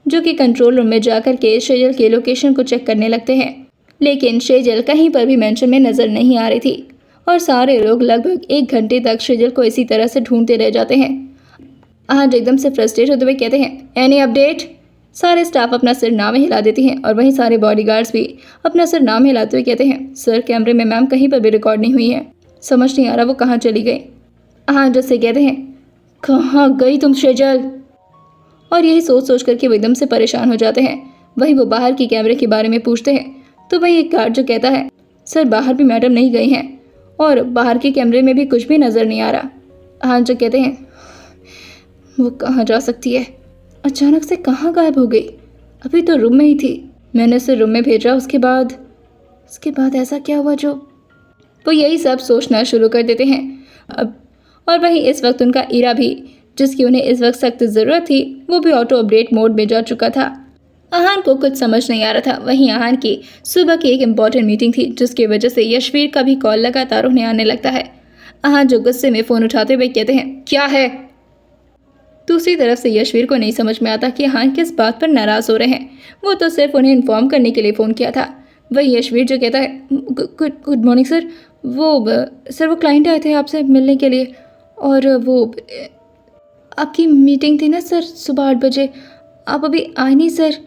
जो कि कंट्रोल रूम में जाकर के शेजल के लोकेशन को चेक करने लगते हैं। लेकिन शेजल कहीं पर भी मेंशन में नज़र नहीं आ रही थी, और सारे लोग लगभग 1 घंटे तक शेजल को इसी तरह से ढूंढते रह जाते हैं। आहान एकदम से फ्रस्ट्रेट होते हुए कहते हैं, एनी अपडेट? सारे स्टाफ अपना सिर नाम हिला देती हैं, और वहीं सारे बॉडीगार्ड्स भी अपना सिर नाम हिलाते हुए कहते हैं, सर कैमरे में मैम कहीं पर भी रिकॉर्ड नहीं हुई है, समझ नहीं आ रहा वो कहाँ चली गई। आहान जैसे कहते हैं, कहाँ गई तुम शेजल? और यही सोच सोच करके वो एकदम से परेशान हो जाते हैं। वहीं वो बाहर की कैमरे के बारे में पूछते हैं, तो वही एक गार्ड जो कहता है, सर बाहर भी मैडम नहीं गई हैं, और बाहर के कैमरे में भी कुछ भी नज़र नहीं आ रहा। आहान जो कहते हैं, वो कहाँ जा सकती है, अचानक से कहाँ गायब हो गई? अभी तो रूम में ही थी, मैंने उसे रूम में भेजा, उसके बाद ऐसा क्या हुआ जो? वो यही सब सोचना शुरू कर देते हैं। अब और वहीं इस वक्त उनका ईरा भी, जिसकी उन्हें इस वक्त सख्त ज़रूरत थी, वो भी ऑटो अपडेट मोड में जा चुका था। आहान को कुछ समझ नहीं आ रहा था। वहीं आहान की सुबह की एक इम्पॉर्टेंट मीटिंग थी, जिसकी वजह से यशवीर का भी कॉल लगातार उन्हें आने लगता है। आहान जो गुस्से में फ़ोन उठाते हुए कहते हैं, क्या है? दूसरी तरफ से यशवीर को नहीं समझ में आता कि आहान किस बात पर नाराज़ हो रहे हैं। वो तो सिर्फ उन्हें इन्फॉर्म करने के लिए फ़ोन किया था। वही यशवीर जो कहता है, गुड मॉर्निंग सर, वो क्लाइंट आए थे आपसे मिलने के लिए, और वो आपकी मीटिंग थी ना सर सुबह 8 बजे, आप अभी आए नहीं सर।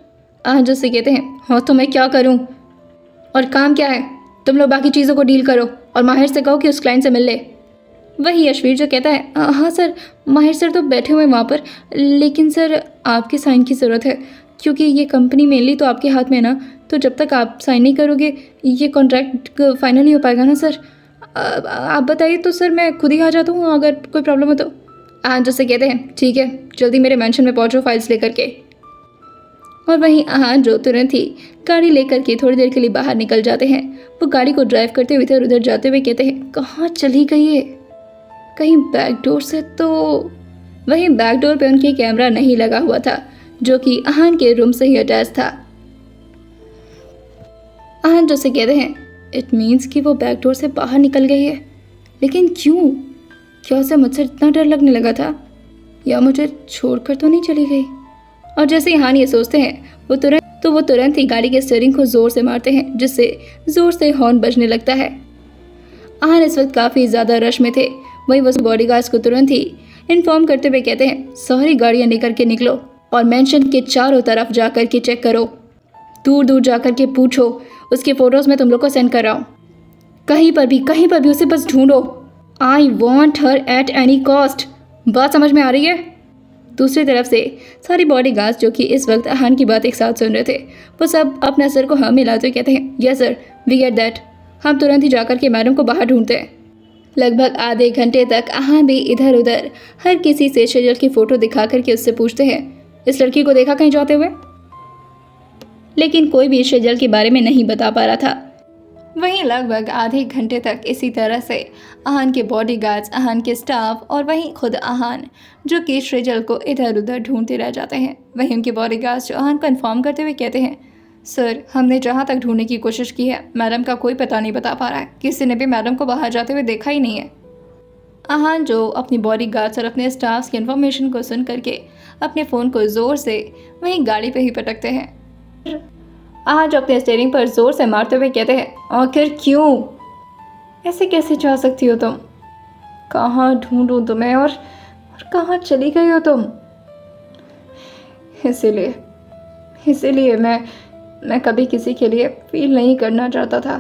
आहान जैसे कहते हैं, हाँ तो मैं क्या करूं, और काम क्या है? तुम लोग बाकी चीज़ों को डील करो, और माहिर से कहो कि उस क्लाइंट से मिल ले। वही यशवीर जो कहता है, हाँ सर, माहिर सर तो बैठे हुए हैं वहाँ पर, लेकिन सर आपके साइन की ज़रूरत है, क्योंकि ये कंपनी मेनली तो आपके हाथ में है ना, तो जब तक आप साइन नहीं करोगे ये कॉन्ट्रैक्ट फाइनल नहीं हो पाएगा ना सर। आप बताइए तो सर, मैं खुद ही आ जाता हूँ अगर कोई प्रॉब्लम हो तो। आहान जैसे कहते हैं, ठीक है, जल्दी मेरे मेंशन में पहुँचो फाइल्स लेकर के। और वहीं आहान जो तुरंत ही गाड़ी लेकर के थोड़ी देर के लिए बाहर निकल जाते हैं। वो गाड़ी को ड्राइव करते हुए इधर उधर जाते हुए कहते हैं, कहाँ चली गई है? कहीं बैक डोर से तो? वहीं बैक डोर पे उनके कैमरा नहीं लगा हुआ था, जो कि आहान के रूम से ही अटैच था। आहान जैसे कहते हैं, इट मीन्स कि वो बैक डोर से बाहर निकल गई है, लेकिन क्यों? क्या उसे मुझसे इतना डर लगने लगा था, या मुझे छोड़कर तो नहीं चली गई? और जैसे आहान ये सोचते हैं, वो तुरंत ही गाड़ी के स्टीयरिंग को जोर से मारते हैं, जिससे जोर से हॉर्न बजने लगता है। आहान इस वक्त काफ़ी ज़्यादा रश में थे। वही वो बॉडीगार्ड्स को तुरंत ही इन्फॉर्म करते हुए कहते हैं, सारी गाड़ियाँ निकल के निकलो और मेंशन के चारों तरफ जाकर के चेक करो, दूर दूर जाकर के पूछो, उसके फ़ोटोज़ मैं तुम लोग को सेंड कर रहा हूँ, कहीं पर भी उसे बस ढूंढो। I want her at any cost. बात समझ में आ रही है? दूसरी तरफ से सारी बॉडीगार्ड्स जो कि इस वक्त आहान की बात एक साथ सुन रहे थे, वो सब अपना सर को हाँ मिलाते हुए कहते हैं, yes sir, we get that. हम तुरंत ही जाकर के मैडम को बाहर ढूंढते हैं। लगभग आधे घंटे तक आहान भी इधर उधर हर किसी से शेजल की फ़ोटो दिखा करके उससे पूछते हैं, इस लड़की को देखा कहीं जाते हुए? लेकिन कोई भी शेजल के बारे में नहीं बता पा रहा था। वहीं लगभग आधे घंटे तक इसी तरह से आहान के बॉडीगार्ड्स, आहान के स्टाफ और वहीं खुद आहान जो कि शेजल को इधर उधर ढूंढते रह जाते हैं। वहीं उनके बॉडीगार्ड्स जो आहान को इन्फॉर्म करते हुए कहते हैं, सर हमने जहाँ तक ढूंढने की कोशिश की है, मैडम का कोई पता नहीं बता पा रहा है, किसी ने भी मैडम को बाहर जाते हुए देखा ही नहीं है। आहान जो अपनी बॉडीगार्ड्स और अपने स्टाफ्स की इन्फॉर्मेशन को सुन करके अपने फ़ोन को ज़ोर से वहीं गाड़ी पे ही पटकते हैं। आहान जो अपने स्टीयरिंग पर ज़ोर से मारते हुए कहते हैं, आखिर क्यों? ऐसे कैसे जा सकती हो तुम? कहाँ ढूंढूं तुम्हें, और कहाँ चली गई हो तुम? इसीलिए मैं कभी किसी के लिए फील नहीं करना चाहता था।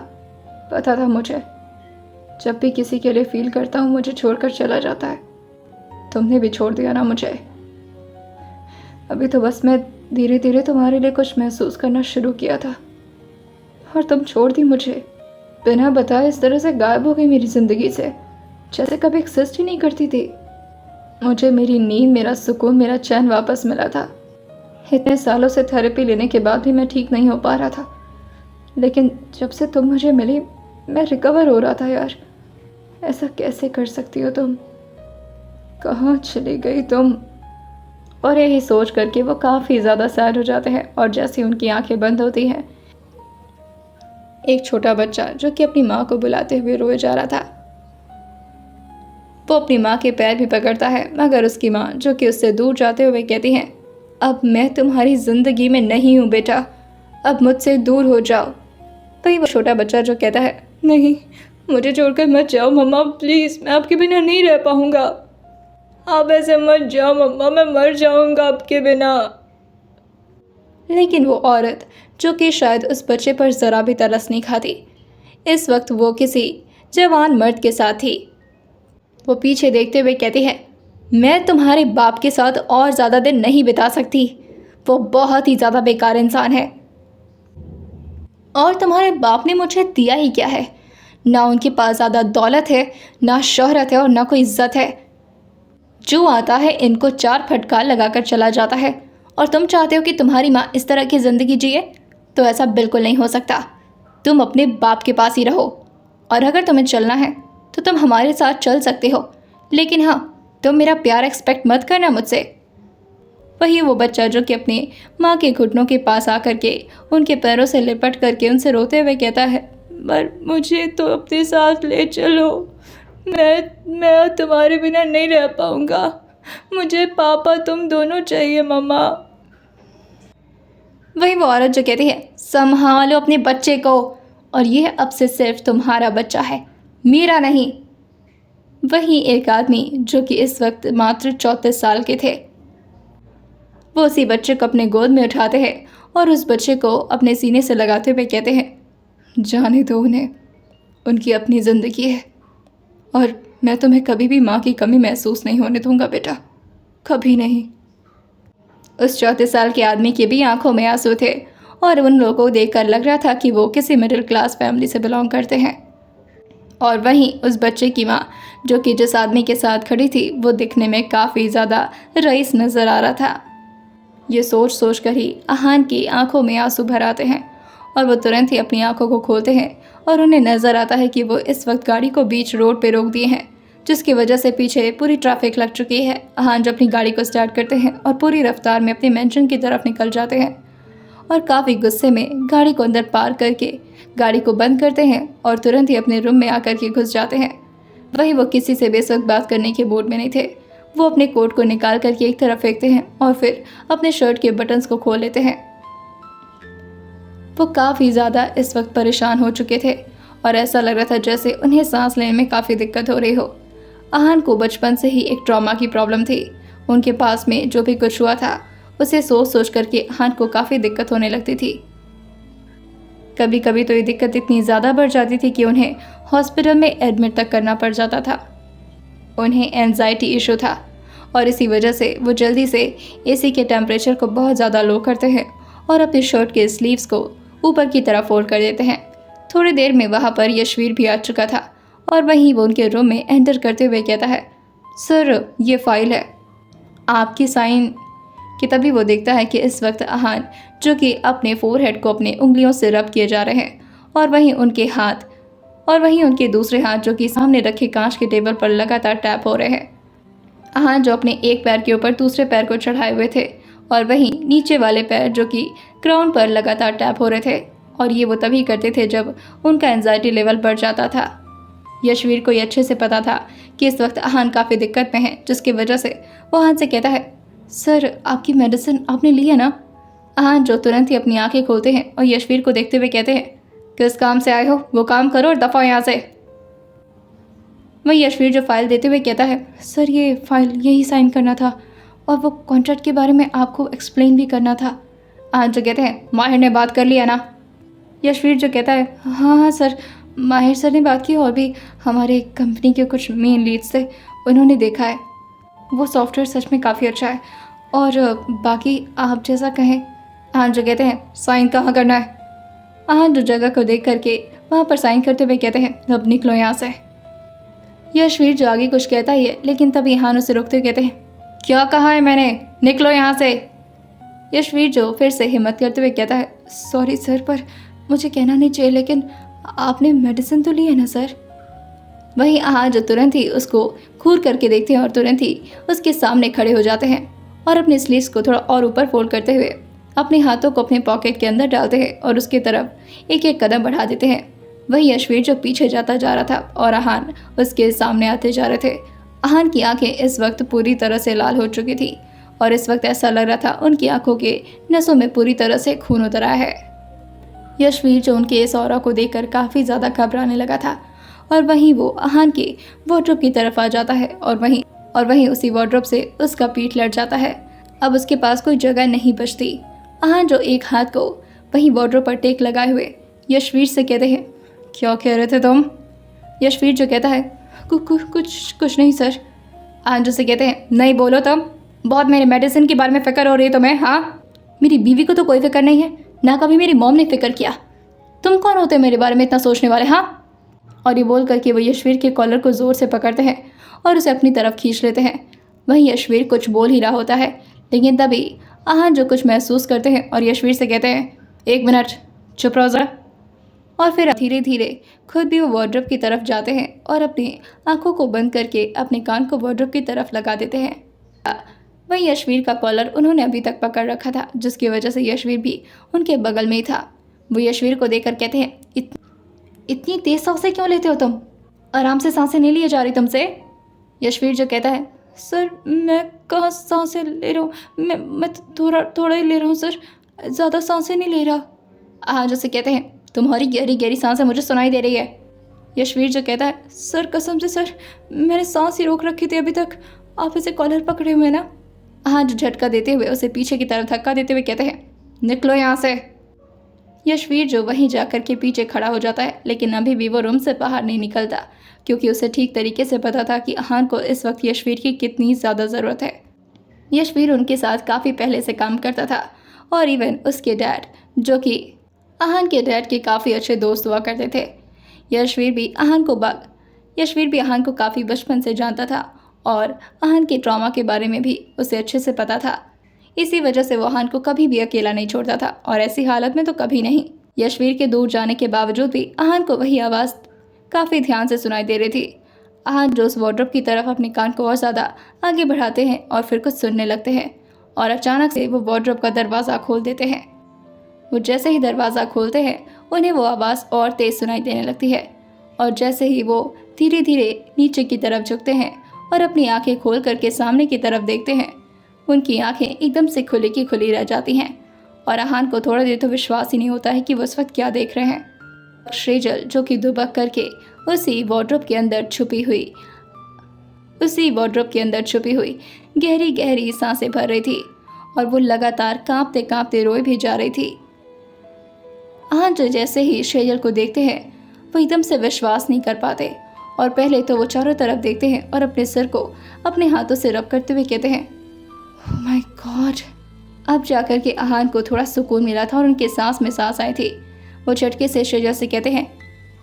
पता था मुझे, जब भी किसी के लिए फील करता हूँ मुझे छोड़कर चला जाता है। तुमने भी छोड़ दिया ना मुझे। अभी तो बस मैं धीरे धीरे तुम्हारे लिए कुछ महसूस करना शुरू किया था, और तुम छोड़ दी मुझे। बिना बताए इस तरह से गायब हो गई मेरी ज़िंदगी से, जैसे कभी एक्सिस्ट ही नहीं करती थी। मुझे मेरी नींद, मेरा सुकून, मेरा चैन वापस मिला था। इतने सालों से थेरेपी लेने के बाद भी मैं ठीक नहीं हो पा रहा था, लेकिन जब से तुम मुझे मिली मैं रिकवर हो रहा था यार। ऐसा कैसे कर सकती हो तुम? कहाँ चली गई तुम? और यही सोच करके वो काफ़ी ज़्यादा सैड हो जाते हैं और जैसे उनकी आंखें बंद होती हैं, एक छोटा बच्चा जो कि अपनी माँ को बुलाते हुए रोए जा रहा था, वो अपनी माँ के पैर भी पकड़ता है, मगर उसकी माँ जो कि उससे दूर जाते हुए कहती हैं, अब मैं तुम्हारी ज़िंदगी में नहीं हूँ बेटा, अब मुझसे दूर हो जाओ। वही वो छोटा बच्चा जो कहता है, नहीं मुझे छोड़कर मत जाओ मम्मा, प्लीज़ मैं आपके बिना नहीं रह पाऊँगा। आप ऐसे मत जाओ मम्मा, मैं मर जाऊँगा आपके बिना। लेकिन वो औरत जो कि शायद उस बच्चे पर ज़रा भी तरस नहीं खाती, इस वक्त वो किसी जवान मर्द के साथ थी। वो पीछे देखते हुए कहती है, मैं तुम्हारे बाप के साथ और ज़्यादा दिन नहीं बिता सकती, वो बहुत ही ज़्यादा बेकार इंसान है। और तुम्हारे बाप ने मुझे दिया ही क्या है? ना उनके पास ज़्यादा दौलत है, ना शोहरत है और ना कोई इज्जत है। जो आता है इनको चार फटकार लगाकर चला जाता है। और तुम चाहते हो कि तुम्हारी माँ इस तरह की ज़िंदगी जिए? तो ऐसा बिल्कुल नहीं हो सकता। तुम अपने बाप के पास ही रहो, और अगर तुम्हें चलना है तो तुम हमारे साथ चल सकते हो, लेकिन हाँ, तुम मेरा प्यार एक्सपेक्ट मत करना मुझसे। वही वो बच्चा जो कि अपने माँ के घुटनों के पास आकर के उनके पैरों से लिपट करके उनसे रोते हुए कहता है, पर मुझे तो अपने साथ ले चलो, मैं तुम्हारे बिना नहीं रह पाऊँगा, मुझे पापा तुम दोनों चाहिए मम्मा। वही वो औरत जो कहती है, संभालो अपने बच्चे को, और यह अब से सिर्फ तुम्हारा बच्चा है, मेरा नहीं। वहीं एक आदमी जो कि इस वक्त मात्र 34 साल के थे, वो उसी बच्चे को अपने गोद में उठाते हैं और उस बच्चे को अपने सीने से लगाते हुए कहते हैं, जाने दो उन्हें, उनकी अपनी ज़िंदगी है, और मैं तुम्हें कभी भी माँ की कमी महसूस नहीं होने दूंगा बेटा, कभी नहीं। उस 34 साल के आदमी की भी आंखों में आंसू थे और उन लोगों को देखकर लग रहा था कि वो किसी मिडिल क्लास फैमिली से बिलोंग करते हैं। और वहीं उस बच्चे की माँ जो कि जिस आदमी के साथ खड़ी थी, वो दिखने में काफ़ी ज़्यादा रईस नज़र आ रहा था। ये सोच सोच कर ही अहान की आंखों में आंसू भर आते हैं और वो तुरंत ही अपनी आंखों को खोलते हैं और उन्हें नज़र आता है कि वो इस वक्त गाड़ी को बीच रोड पे रोक दिए हैं, जिसकी वजह से पीछे पूरी ट्रैफिक लग चुकी है। अहान जब अपनी गाड़ी को स्टार्ट करते हैं और पूरी रफ्तार में अपने मेंशन की तरफ निकल जाते हैं और काफ़ी गुस्से में गाड़ी को अंदर पार करके गाड़ी को बंद करते हैं और तुरंत ही अपने रूम में आकर के घुस जाते हैं। वहीं वो किसी से भी इस वक्त बात करने के मूड में नहीं थे। वो अपने कोट को निकाल करके एक तरफ फेंकते हैं और फिर अपने शर्ट के बटन्स को खोल लेते हैं। वो काफ़ी ज़्यादा इस वक्त परेशान हो चुके थे और ऐसा लग रहा था जैसे उन्हें सांस लेने में काफ़ी दिक्कत हो रही हो। अहान को बचपन से ही एक ट्रॉमा की प्रॉब्लम थी। उनके पास में जो भी कुछ हुआ था उसे सोच सोच करके अहान को काफ़ी दिक्कत होने लगती थी। कभी कभी तो ये दिक्कत इतनी ज़्यादा बढ़ जाती थी कि उन्हें हॉस्पिटल में एडमिट तक करना पड़ जाता था। उन्हें एंजाइटी इशू था और इसी वजह से वो जल्दी से एसी के टेम्परेचर को बहुत ज़्यादा लो करते हैं और अपने शर्ट के स्लीव्स को ऊपर की तरफ फोल्ड कर देते हैं। थोड़ी देर में वहाँ पर यशवीर भी आ चुका था और वहीं वो उनके रूम में एंटर करते हुए कहता है, सर ये फाइल है आपकी साइन कि। तभी वो देखता है कि इस वक्त अहान जो कि अपने फोरहेड को अपने उंगलियों से रब किए जा रहे हैं और वहीं उनके दूसरे हाथ जो कि सामने रखे कांच के टेबल पर लगातार टैप हो रहे हैं। अहान जो अपने एक पैर के ऊपर दूसरे पैर को चढ़ाए हुए थे और वहीं नीचे वाले पैर जो कि ग्राउंड पर लगातार टैप हो रहे थे, और ये वो तभी करते थे जब उनका एंजाइटी लेवल बढ़ जाता था। यशवीर को ये अच्छे से पता था कि इस वक्त अहान काफ़ी दिक्कत में है, जिसकी वजह से वो अहान से कहता है, सर आपकी मेडिसिन आपने ली है ना? अहान जो तुरंत ही अपनी आंखें खोलते हैं और यशवीर को देखते हुए कहते हैं, किस काम से आए हो वो काम करो और दफ़ा यहाँ से। वही यशवीर जो फाइल देते हुए कहता है, सर ये फाइल यही साइन करना था और वो कॉन्ट्रैक्ट के बारे में आपको एक्सप्लेन भी करना था। अहान जो कहते हैं, माहिर ने बात कर लिया ना? यशवीर जो कहता है, हाँ सर, माहिर सर ने बात की और भी हमारे कंपनी के कुछ मेन लीड्स थे, उन्होंने देखा है, वो सॉफ्टवेयर सच में काफ़ी अच्छा है और बाकी आप जैसा कहें। अहान जो कहते हैं, साइन कहाँ करना है? अहान जो जगह को देख करके वहाँ पर साइन करते हुए कहते हैं, अब निकलो यहाँ से। यशवीर जो आगे कुछ कहता ही है, लेकिन तभी अहान उसे रोकते हुए कहते हैं, क्या कहा है मैंने, निकलो यहाँ से। यशवीर जो फिर से हिम्मत करते हुए कहता है, सॉरी सर, पर मुझे कहना नहीं चाहिए, लेकिन आपने मेडिसिन तो ली है ना सर? वहीं आहान जो तुरंत ही उसको घूर करके देखते हैं और तुरंत ही उसके सामने खड़े हो जाते हैं और अपने स्लीव्स को थोड़ा और ऊपर फोल्ड करते हुए अपने हाथों को अपने पॉकेट के अंदर डालते हैं और उसकी तरफ एक एक कदम बढ़ा देते हैं। वहीं यशवीर जो पीछे जाता जा रहा था और आहान उसके सामने आते जा रहे थे। आहान की आंखें इस वक्त पूरी तरह से लाल हो चुकी थी और इस वक्त ऐसा लग रहा था उनकी आंखों के नसों में पूरी तरह से खून उतर आया है। यशवीर जो उनके इस ऑरा को देखकर काफ़ी ज़्यादा घबराने लगा था और वहीं वो आहान के वार्डरोब की तरफ आ जाता है और वहीं उसी वार्डरोब से उसका पीठ लड़ जाता है। अब उसके पास कोई जगह नहीं बचती। आहान जो एक हाथ को वहीं वार्डरोब पर टेक लगाए हुए यशवीर से कहते हैं, क्या कह रहे थे तुम? यशवीर जो कहता है, कुछ नहीं सर। आहान जो से कहते हैं, नहीं बोलो तुम, बहुत मेरे मेडिसिन के बारे में फ़िक्र हो रही है तुम्हें? हाँ, मेरी बीवी को तो कोई फिक्र नहीं है, ना कभी मेरी मॉम ने फिक्र किया। तुम कौन होते मेरे बारे में इतना सोचने वाले? हाँ। और ये बोल करके वो यशवीर के कॉलर को ज़ोर से पकड़ते हैं और उसे अपनी तरफ खींच लेते हैं। वहीं यशवीर कुछ बोल ही रहा होता है, लेकिन तभी आहान जो कुछ महसूस करते हैं और यशवीर से कहते हैं, एक मिनट चुप रहो ज़रा। और फिर धीरे धीरे खुद भी वो वार्डरोब की तरफ जाते हैं और अपनी आंखों को बंद करके अपने कान को वार्डरोब की तरफ लगा देते हैं। वहीं यशवीर का कॉलर उन्होंने अभी तक पकड़ रखा था, जिसकी वजह से यशवीर भी उनके बगल में ही था। वो यशवीर को देखकर कहते हैं, इतनी तेज सांसें क्यों लेते हो तुम? आराम से सांसें नहीं लिए जा रही तुमसे? यशवीर जो कहता है, सर मैं कहाँ सांसें ले रहा हूँ, मैं थोड़ा ही ले रहा हूँ सर, ज़्यादा सांसें नहीं ले रहा। आहान जैसे कहते हैं, तुम्हारी गहरी गहरी सांसें मुझे सुनाई दे रही है। यशवीर जो कहता है, सर कसम से सर, मैंने सांस ही रोक रखी थी अभी तक, आप इसे कॉलर पकड़े हुए ना। आहान जो झटका देते हुए उसे पीछे की तरफ धक्का देते हुए कहते हैं, निकलो यहाँ से। यशवीर जो वहीं जाकर के पीछे खड़ा हो जाता है, लेकिन अभी भी वो रूम से बाहर नहीं निकलता, क्योंकि उसे ठीक तरीके से पता था कि आहान को इस वक्त यशवीर की कितनी ज़्यादा ज़रूरत है। यशवीर उनके साथ काफ़ी पहले से काम करता था और इवन उसके डैड जो कि आहान के डैड के काफ़ी अच्छे दोस्त हुआ करते थे। यशवीर भी आहान को काफ़ी बचपन से जानता था और आहान के ट्रॉमा के बारे में भी उसे अच्छे से पता था। इसी वजह से वो आहान को कभी भी अकेला नहीं छोड़ता था और ऐसी हालत में तो कभी नहीं। यशवीर के दूर जाने के बावजूद भी आहान को वही आवाज़ काफ़ी ध्यान से सुनाई दे रही थी। आहान जो उस वार्डरोब की तरफ अपने कान को और ज़्यादा आगे बढ़ाते हैं और फिर कुछ सुनने लगते हैं और अचानक से वो वार्डरोब का दरवाज़ा खोल देते हैं। वो जैसे ही दरवाज़ा खोलते हैं उन्हें वो आवाज़ और तेज़ सुनाई देने लगती है और जैसे ही वो धीरे धीरे नीचे की तरफ झुकते हैं और अपनी आंखें खोल करके सामने की तरफ देखते हैं, उनकी आंखें एकदम से खुली की खुली रह जाती हैं और आहान को थोड़ा देर तो विश्वास ही नहीं होता है कि वो उस वक्त क्या देख रहे हैं। शेजल जो कि दुबक करके उसी वार्डरोब के अंदर छुपी हुई गहरी गहरी सांसें भर रही थी और वो लगातार कांपते कांपते रोए भी जा रही थी। आहान जो जैसे ही शेजल को देखते हैं वो एकदम से विश्वास नहीं कर पाते और पहले तो वो चारों तरफ देखते हैं और अपने सिर को अपने हाथों से रब करते हुए कहते हैं, ओह माय गॉड। अब जाकर के आहान को थोड़ा सुकून मिला था और उनके सांस में सांस आई थी। वो झटके से शेजल से कहते हैं,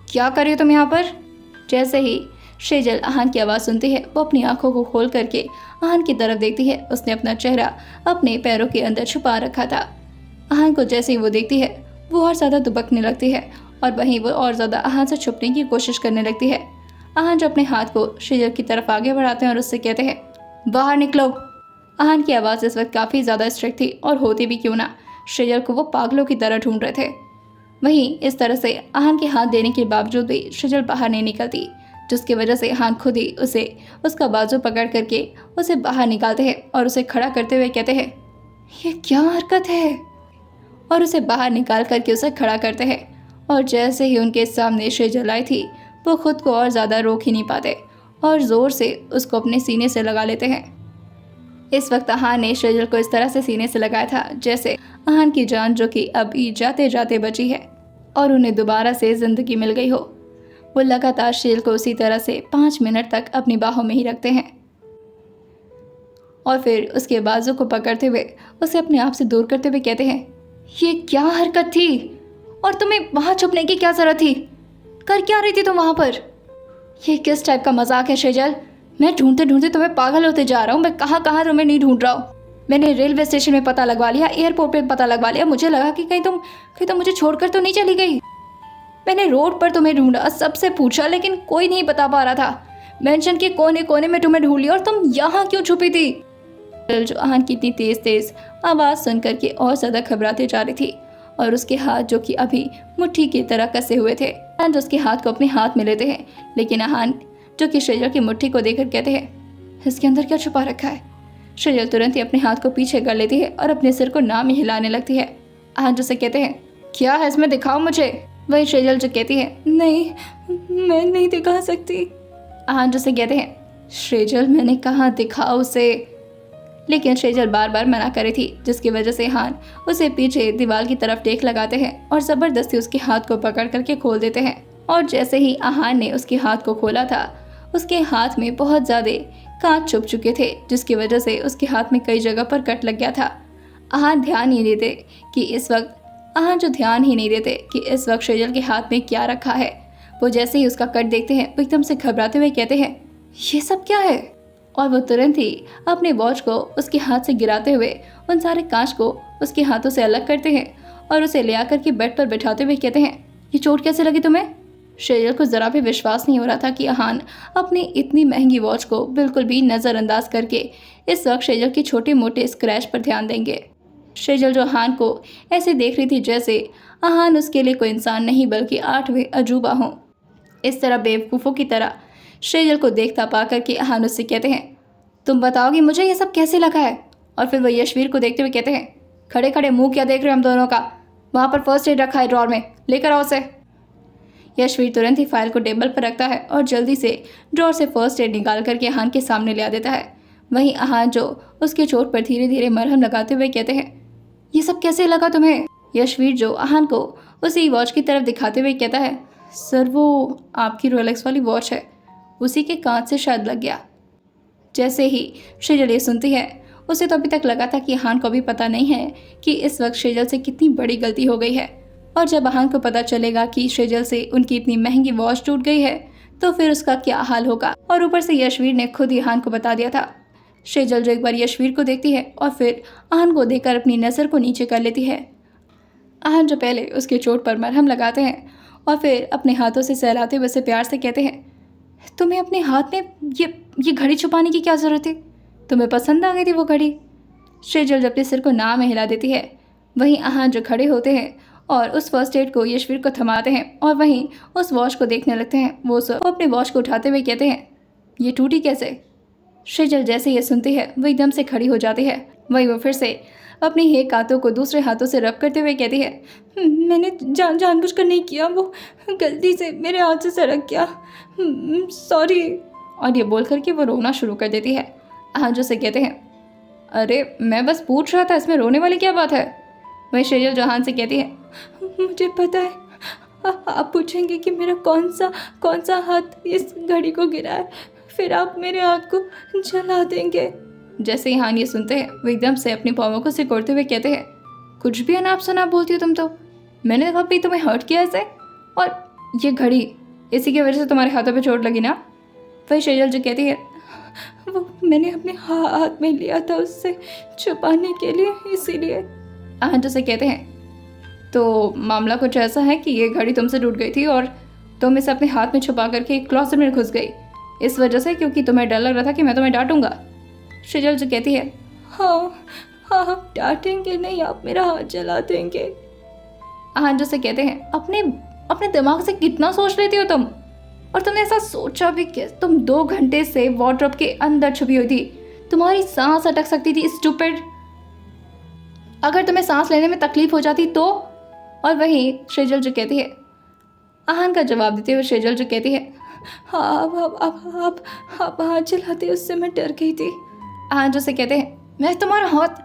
क्या कर रही हो तुम यहाँ पर? जैसे ही शेजल आहान की आवाज़ सुनती है वो अपनी आंखों को खोल करके आहान की तरफ देखती है। उसने अपना चेहरा अपने पैरों के अंदर छुपा रखा था। आहान को जैसे ही वो देखती है वो और ज़्यादा दुबकने लगती है और वहीं वो और ज़्यादा आहान से छुपने की कोशिश करने लगती है। आहान जो अपने हाथ को शेजल की तरफ आगे बढ़ाते हैं और उससे कहते हैं, बाहर निकलो। आहान की आवाज़ इस वक्त काफ़ी ज़्यादा स्ट्रिक्ट थी और होती भी क्यों ना, शेजल को वो पागलों की तरह ढूंढ रहे थे। वहीं इस तरह से आहान के हाथ देने के बावजूद भी शेजल बाहर नहीं निकलती, जिसकी वजह से आहान खुद ही उसका बाजू पकड़ करके उसे बाहर निकालते हैं और उसे खड़ा करते हुए कहते हैं, ये क्या हरकत है? और उसे बाहर निकाल करके उसे खड़ा करते हैं और जैसे ही उनके सामने शेजल आई थी वो खुद को और ज़्यादा रोक ही नहीं पाते और ज़ोर से उसको अपने सीने से लगा लेते हैं। इस वक्त आहान ने शेजल को इस तरह से सीने से लगाया था जैसे आहान की जान जो कि अभी जाते जाते बची है और उन्हें दोबारा से ज़िंदगी मिल गई हो। वो लगातार शेजल को उसी तरह से 5 मिनट तक अपनी बाहों में ही रखते हैं और फिर उसके बाजू को पकड़ते हुए उसे अपने आप से दूर करते हुए कहते हैं, ये क्या हरकत थी और तुम्हें वहाँ छुपने की क्या ज़रूरत थी? कर क्या रही थी तुम वहाँ पर? ये किस टाइप का मजाक है शेजल? मैं ढूंढते ढूंढते तुम्हें पागल होते जा रहा हूँ, मैं कहाँ कहाँ तुम्हें नहीं ढूंढ रहा हूँ। मैंने रेलवे स्टेशन में पता लगवा लिया, एयरपोर्ट पे पता लगवा लिया, मुझे लगा कि कहीं तुम मुझे छोड़कर तो नहीं चली गई। मैंने रोड पर तुम्हें ढूंढा, सबसे पूछा, लेकिन कोई नहीं बता पा रहा था। मेंशन के कोने कोने में तुम्हें ढूंढ लिया, और तुम यहाँ क्यों छुपी थी? जो आहन की इतनी तेज तेज आवाज़ सुन करके और ज़्यादा घबराते जा रही थी, और उसके हाथ जो कि अभी मुट्ठी की तरह कसे हुए थे। आहन जो उसके हाथ को अपने हाथ में लेते हैं, लेकिन आहन जो कि शेजल की मुट्ठी को देखकर कहते हैं, इसके अंदर क्या छुपा रखा है? शेजल तुरंत ही अपने हाथ को पीछे कर लेती है और अपने सिर को ना में हिलाने लगती है। आहन जो से कहते हैं, क्या है इसमें, दिखाओ मुझे। वही शेजल जो कहती है, नहीं, मैं नहीं दिखा सकती। आहन जो से कहते हैं, शेजल मैंने कहा दिखाओ उसे। लेकिन शेजल बार बार मना कर रही थी, जिसकी वजह से आहन उसे पीछे दीवार की तरफ टेक लगाते हैं और ज़बरदस्ती उसके हाथ को पकड़ करके खोल देते हैं। और जैसे ही आहन ने उसके हाथ को खोला था, उसके हाथ में बहुत ज़्यादा कांच चुभ चुके थे, जिसकी वजह से उसके हाथ में कई जगह पर कट लग गया था। आहन ध्यान ही नहीं देते कि इस वक्त शेजल के हाथ में क्या रखा है। वो जैसे ही उसका कट देखते हैं, वो एकदम से घबराते हुए कहते हैं, ये सब क्या है? और वो तुरंत ही अपने वॉच को उसके हाथ से गिराते हुए उन सारे कांच को उसके हाथों से अलग करते हैं और उसे ले आकर के बेड पर बैठाते हुए कहते हैं, ये चोट कैसे लगी तुम्हें? शेजल को ज़रा भी विश्वास नहीं हो रहा था कि आहन अपनी इतनी महंगी वॉच को बिल्कुल भी नज़रअंदाज करके इस वक्त शेजल की छोटे मोटे स्क्रैच पर ध्यान देंगे। शेजल जो आहन को ऐसे देख रही थी जैसे आहन उसके लिए कोई इंसान नहीं बल्कि 8वें अजूबा हों। इस तरह बेवकूफ़ों की तरह शेजल को देखता पा करके आहन उससे कहते हैं, तुम बताओगी मुझे ये सब कैसे लगा है? और फिर वह यशवीर को देखते हुए कहते हैं, खड़े खड़े मुंह क्या देख रहे हो हम दोनों का? वहाँ पर फर्स्ट एड रखा है ड्रॉर में, लेकर आओ उसे। यशवीर तुरंत ही फाइल को टेबल पर रखता है और जल्दी से ड्रॉर से फर्स्ट एड निकाल करके आहन के सामने ले आ देता है। वहीं आहन जो उसके चोट पर धीरे धीरे मरहम लगाते हुए कहते हैं, ये सब कैसे लगा तुम्हें? यशवीर जो आहन को उसी वॉच की तरफ दिखाते हुए कहता है, सर वो आपकी रोलेक्स वाली वॉच है, उसी के कांच से शायद लग गया। जैसे ही शेजल ये सुनती है, उसे तो अभी तक लगा था कि आहन को भी पता नहीं है कि इस वक्त शेजल से कितनी बड़ी गलती हो गई है, और जब आहन को पता चलेगा कि शेजल से उनकी इतनी महंगी वॉच टूट गई है तो फिर उसका क्या हाल होगा। और ऊपर से यशवीर ने खुद ही आहन को बता दिया था। शेजल जो एक बार यशवीर को देखती है और फिर आहन को देखकर अपनी नज़र को नीचे कर लेती है। आहन जो पहले उसके चोट पर मरहम लगाते हैं और फिर अपने हाथों से सहलाते हुए उसे प्यार से कहते हैं, तुम्हें अपने हाथ में ये घड़ी छुपाने की क्या ज़रूरत थी? तुम्हें पसंद आ गई थी वो घड़ी? शेजल जब अपने सिर को ना में हिला देती है। वहीं आहन जो खड़े होते हैं और उस फर्स्ट एड को यशवीर को थमाते हैं और वहीं उस वॉच को देखने लगते हैं। वो अपने वॉच को उठाते हुए कहते हैं, ये टूटी कैसे? शेजल जैसे ये सुनती है वो एकदम से खड़ी हो जाती है। वहीं वो फिर से अपनी एक हाथों को दूसरे हाथों से रब करते हुए कहती है, मैंने जानबूझकर नहीं किया, वो गलती से मेरे हाथ से सरक गया, सॉरी। और ये बोल करके वो रोना शुरू कर देती है। आहन जो से कहते हैं, अरे मैं बस पूछ रहा था, इसमें रोने वाली क्या बात है? वही शेजल जो आहन से कहती है, मुझे पता है आप पूछेंगे कि मेरा कौन सा हाथ इस घड़ी को गिरा है, फिर आप मेरे हाथ को जला देंगे। जैसे ही आहन ये सुनते हैं वो एकदम से अपनी पाँवों को सिकोड़ते हुए कहते हैं, कुछ भी अनाप शनाप बोलती हो तुम तो, मैंने कभी तुम्हें हर्ट किया ऐसे? और ये घड़ी, इसी की वजह से तुम्हारे हाथों पे चोट लगी ना? वही शेजल जो कहती है, वो मैंने अपने हाथ में लिया था उससे छुपाने के लिए, इसीलिए। आहन जो से कहते हैं, तो मामला कुछ ऐसा है कि ये घड़ी तुमसे टूट गई थी और तुम इसे अपने हाथ में छुपा करके एक क्लोसेट में घुस गई, इस वजह से क्योंकि तुम्हें डर लग रहा था कि मैं तुम्हें डांटूंगा। शेजल जो कहती है, हाँ आप डांटेंगे नहीं, आप मेरा हाथ जला देंगे। आहन जो से कहते हैं, अपने दिमाग से कितना सोच लेती हो तुम? और तुमने ऐसा सोचा भी कि तुम 2 घंटे से वार्डरोब के अंदर छुपी हुई थी, तुम्हारी सांस अटक सकती थी, स्टूपिड। अगर तुम्हें सांस लेने में तकलीफ हो जाती तो? और वहीं शेजल जो कहती है, आहन का जवाब देते हुए शेजल जो कहती है, हाँ आप हाथ जलाते उससे मैं डर गई थी। आहन जो से कहते हैं, मैं तुम्हारा हाथ?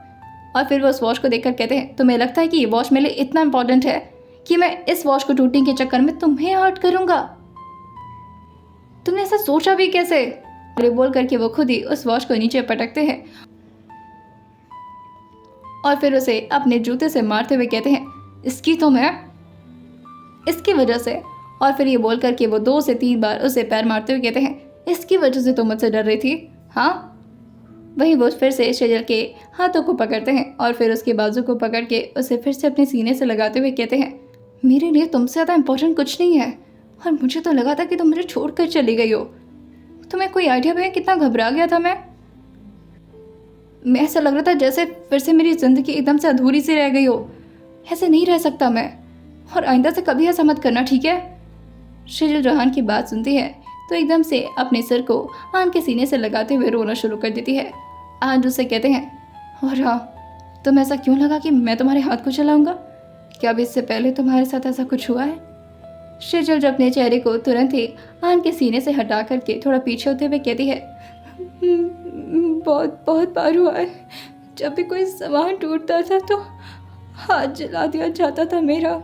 और फिर वो उस वॉच को देखकर कहते हैं, तुम्हें लगता है कि ये वॉच मेरे लिए इतना इंपॉर्टेंट है कि मैं इस वॉच को टूटने के चक्कर में तुम्हें हर्ट करूंगा? तुमने ऐसा सोचा भी कैसे? और ये बोल करके वो खुद ही उस वॉच को नीचे पटकते हैं और फिर उसे अपने जूते से मारते हुए कहते हैं, इसकी तो मैं इसकी वजह से। और फिर ये बोल करके वो 2 से 3 बार उसे पैर मारते हुए कहते हैं, इसकी वजह से तो मुझसे डर रही थी, हाँ? वहीं वो फिर से शेजल के हाथों को पकड़ते हैं और फिर उसके बाजू को पकड़ के उसे फिर से अपने सीने से लगाते हुए कहते हैं, मेरे लिए तुमसे ज़्यादा इम्पोर्टेंट कुछ नहीं है और मुझे तो लगा था कि तुम मुझे छोड़ कर चली गई हो। तुम्हें कोई आइडिया भी है कितना घबरा गया था मैं ऐसा लग रहा था जैसे फिर से मेरी ज़िंदगी एकदम से अधूरी सी रह गई हो। ऐसे नहीं रह सकता मैं, और आइंदा से कभी ऐसा मत करना, ठीक है। शेजल जहान की बात सुनती है तो एकदम से अपने सिर को आन के सीने से लगाते हुए रोना शुरू कर देती है। आन उससे कहते हैं, और हाँ, तुम्हें ऐसा क्यों लगा कि मैं तुम्हारे हाथ को चलाऊंगा? क्या अभी इससे पहले तुम्हारे साथ ऐसा कुछ हुआ है? शेजल जो अपने चेहरे को तुरंत ही आन के सीने से हटा करके थोड़ा पीछे होते हुए कहती है, बहुत बहुत बार हुआ है। जब भी कोई सामान टूटता था तो हाथ जला दिया जाता था मेरा।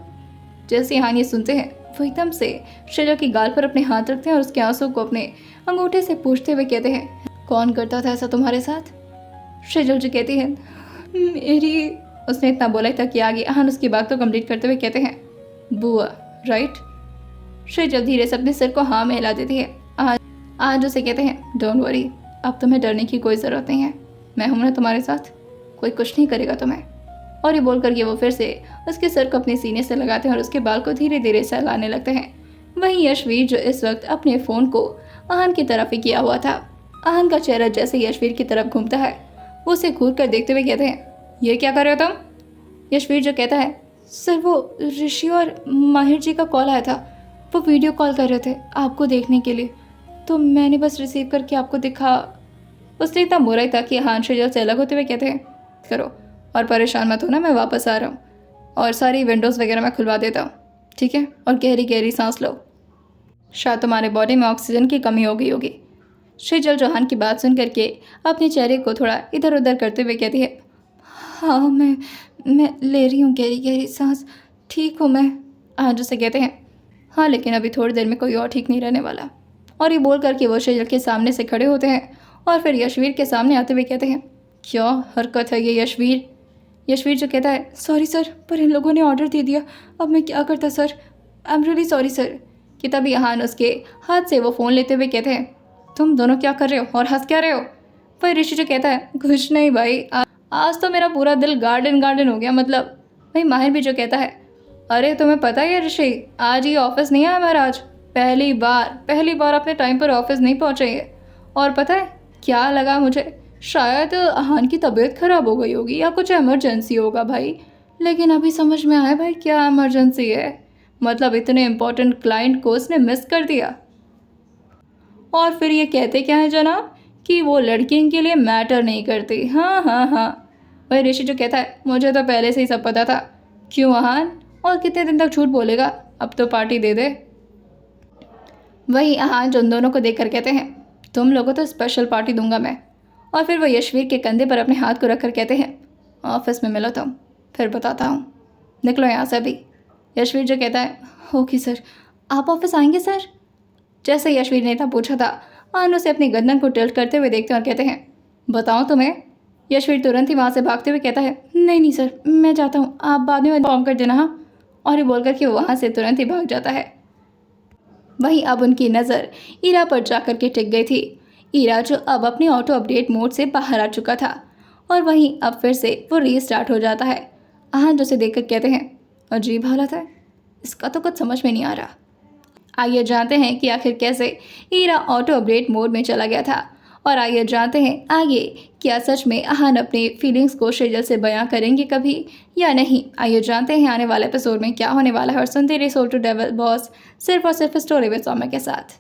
जैसे हान ये सुनते हैं वो एकदम से शेजल की गाल पर अपने हाथ रखते हैं और उसके आंसू को अपने अंगूठे से पूछते हुए कहते हैं, कौन करता था ऐसा तुम्हारे साथ? शेजल जो कहती है, मेरी। उसने इतना बोला था कि आगे हान उसकी बात को कंप्लीट करते हुए कहते हैं, बुआ, राइट? शेजल धीरे से अपने सिर को हाँ में हिला देती है। आज उसे कहते हैं, डोंट वरी, अब तुम्हें डरने की कोई ज़रूरत नहीं है, मैं हूं ना तुम्हारे साथ, कोई कुछ नहीं करेगा तुम्हें। और ये बोल करके वो फिर से उसके सर को अपने सीने से लगाते हैं और उसके बाल को धीरे धीरे सहलाने लगते हैं। वहीं यशवीर जो इस वक्त अपने फ़ोन को आहन की तरफ ही किया हुआ था, आहन का चेहरा जैसे यशवीर की तरफ घूमता है वो उसे घूर कर देखते हुए कहते हैं, ये क्या कर रहे हो तुम? यशवीर जो कहता है, सर वो ऋषि और माहिर जी का कॉल आया था, वो वीडियो कॉल कर रहे थे आपको देखने के लिए, तो मैंने बस रिसीव करके आपको दिखा। उसने इतना बुरा ही था कि हान शेजल से अलग होते हुए कहते हैं, करो और परेशान मत हो ना, मैं वापस आ रहा हूँ और सारी विंडोज़ वगैरह मैं खुलवा देता हूँ, ठीक है? और गहरी गहरी सांस लो, शायद तुम्हारे बॉडी में ऑक्सीजन की कमी हो गई होगी। शेजल जोहान की बात सुन करके अपने चेहरे को थोड़ा इधर उधर करते हुए कहती है, हाँ मैं ले रही हूँ गहरी गहरी सांस, ठीक हूँ मैं। आज उसे कहते हैं, हाँ लेकिन अभी थोड़ी देर में कोई और ठीक नहीं रहने वाला। और ये बोल करके वो शेजल के सामने से खड़े होते हैं और फिर यशवीर के सामने आते हुए कहते हैं, क्या हरकत है ये यशवीर? यशवीर जो कहता है, सॉरी सर, पर इन लोगों ने ऑर्डर दे दिया, अब मैं क्या करता sir, I am really sorry sir. कि तभी हान उसके हाथ से वो फ़ोन लेते हुए कहते हैं, तुम दोनों क्या कर रहे हो और हंस क्या रहे हो? फिर ऋषि जो कहता है, कुछ नहीं भाई, आज तो मेरा पूरा दिल गार्डन गार्डन हो गया, मतलब। भाई माहिर भी जो कहता है, अरे तुम्हें पता है ऋषि, आज ये ऑफिस नहीं आया महाराज, पहली बार अपने टाइम पर ऑफिस नहीं पहुँचे ये। और पता है क्या लगा मुझे, शायद हान की तबीयत ख़राब हो गई होगी या कुछ इमरजेंसी होगा भाई, लेकिन अभी समझ में आया भाई क्या इमरजेंसी है, मतलब इतने इम्पोर्टेंट क्लाइंट को उसने मिस कर दिया। और फिर ये कहते क्या है जनाब कि वो लड़की इनके लिए मैटर नहीं करती। हाँ। वही ऋषि जो कहता है, मुझे तो पहले से ही सब पता था। क्यों आहान, और कितने दिन तक झूठ बोलेगा, अब तो पार्टी दे दे। वही आहान जो उन दोनों को देख कर कहते हैं, तुम लोगों तो स्पेशल पार्टी दूंगा मैं। और फिर वो यशवीर के कंधे पर अपने हाथ को रख कर कहते हैं, ऑफिस में मिलो तुम, फिर बताता हूँ, निकलो यहाँ से अभी। यशवीर जो कहता है, ओके सर, आप ऑफिस आएंगे सर? जैसे यशवीर ने था पूछा था, आन उसे अपनी गर्दन को टिल्ट करते हुए देखते हैं और कहते हैं, बताओ तुम्हें? यशवीर तुरंत ही वहाँ से भागते हुए कहता है, नहीं सर, मैं जाता हूँ, आप बाद में इन्फॉर्म कर देना। हाँ। और ये बोल कर के वहाँ से तुरंत ही भाग जाता है। वहीं अब उनकी नज़र ईरा पर जाकर के टिक गई थी। ईरा जो अब अपने ऑटो अपडेट मोड से बाहर आ चुका था और वहीं अब फिर से वो रीस्टार्ट हो जाता है। आहान जो उसे देखकर कहते हैं, अजीब हालत है, इसका तो कुछ समझ में नहीं आ रहा। आइए जानते हैं कि आखिर कैसे ईरा ऑटो अपडेट मोड में चला गया था, और आइए जानते हैं आगे क्या सच में आहान अपनी फीलिंग्स को शेजल से बयां करेंगे कभी या नहीं। आइए जानते हैं आने वाले एपिसोड में क्या होने वाला है, और सुनते रहिए सोल्टू डेविल बॉस, सिर्फ और सिर्फ स्टोरी विद सौम्या के साथ।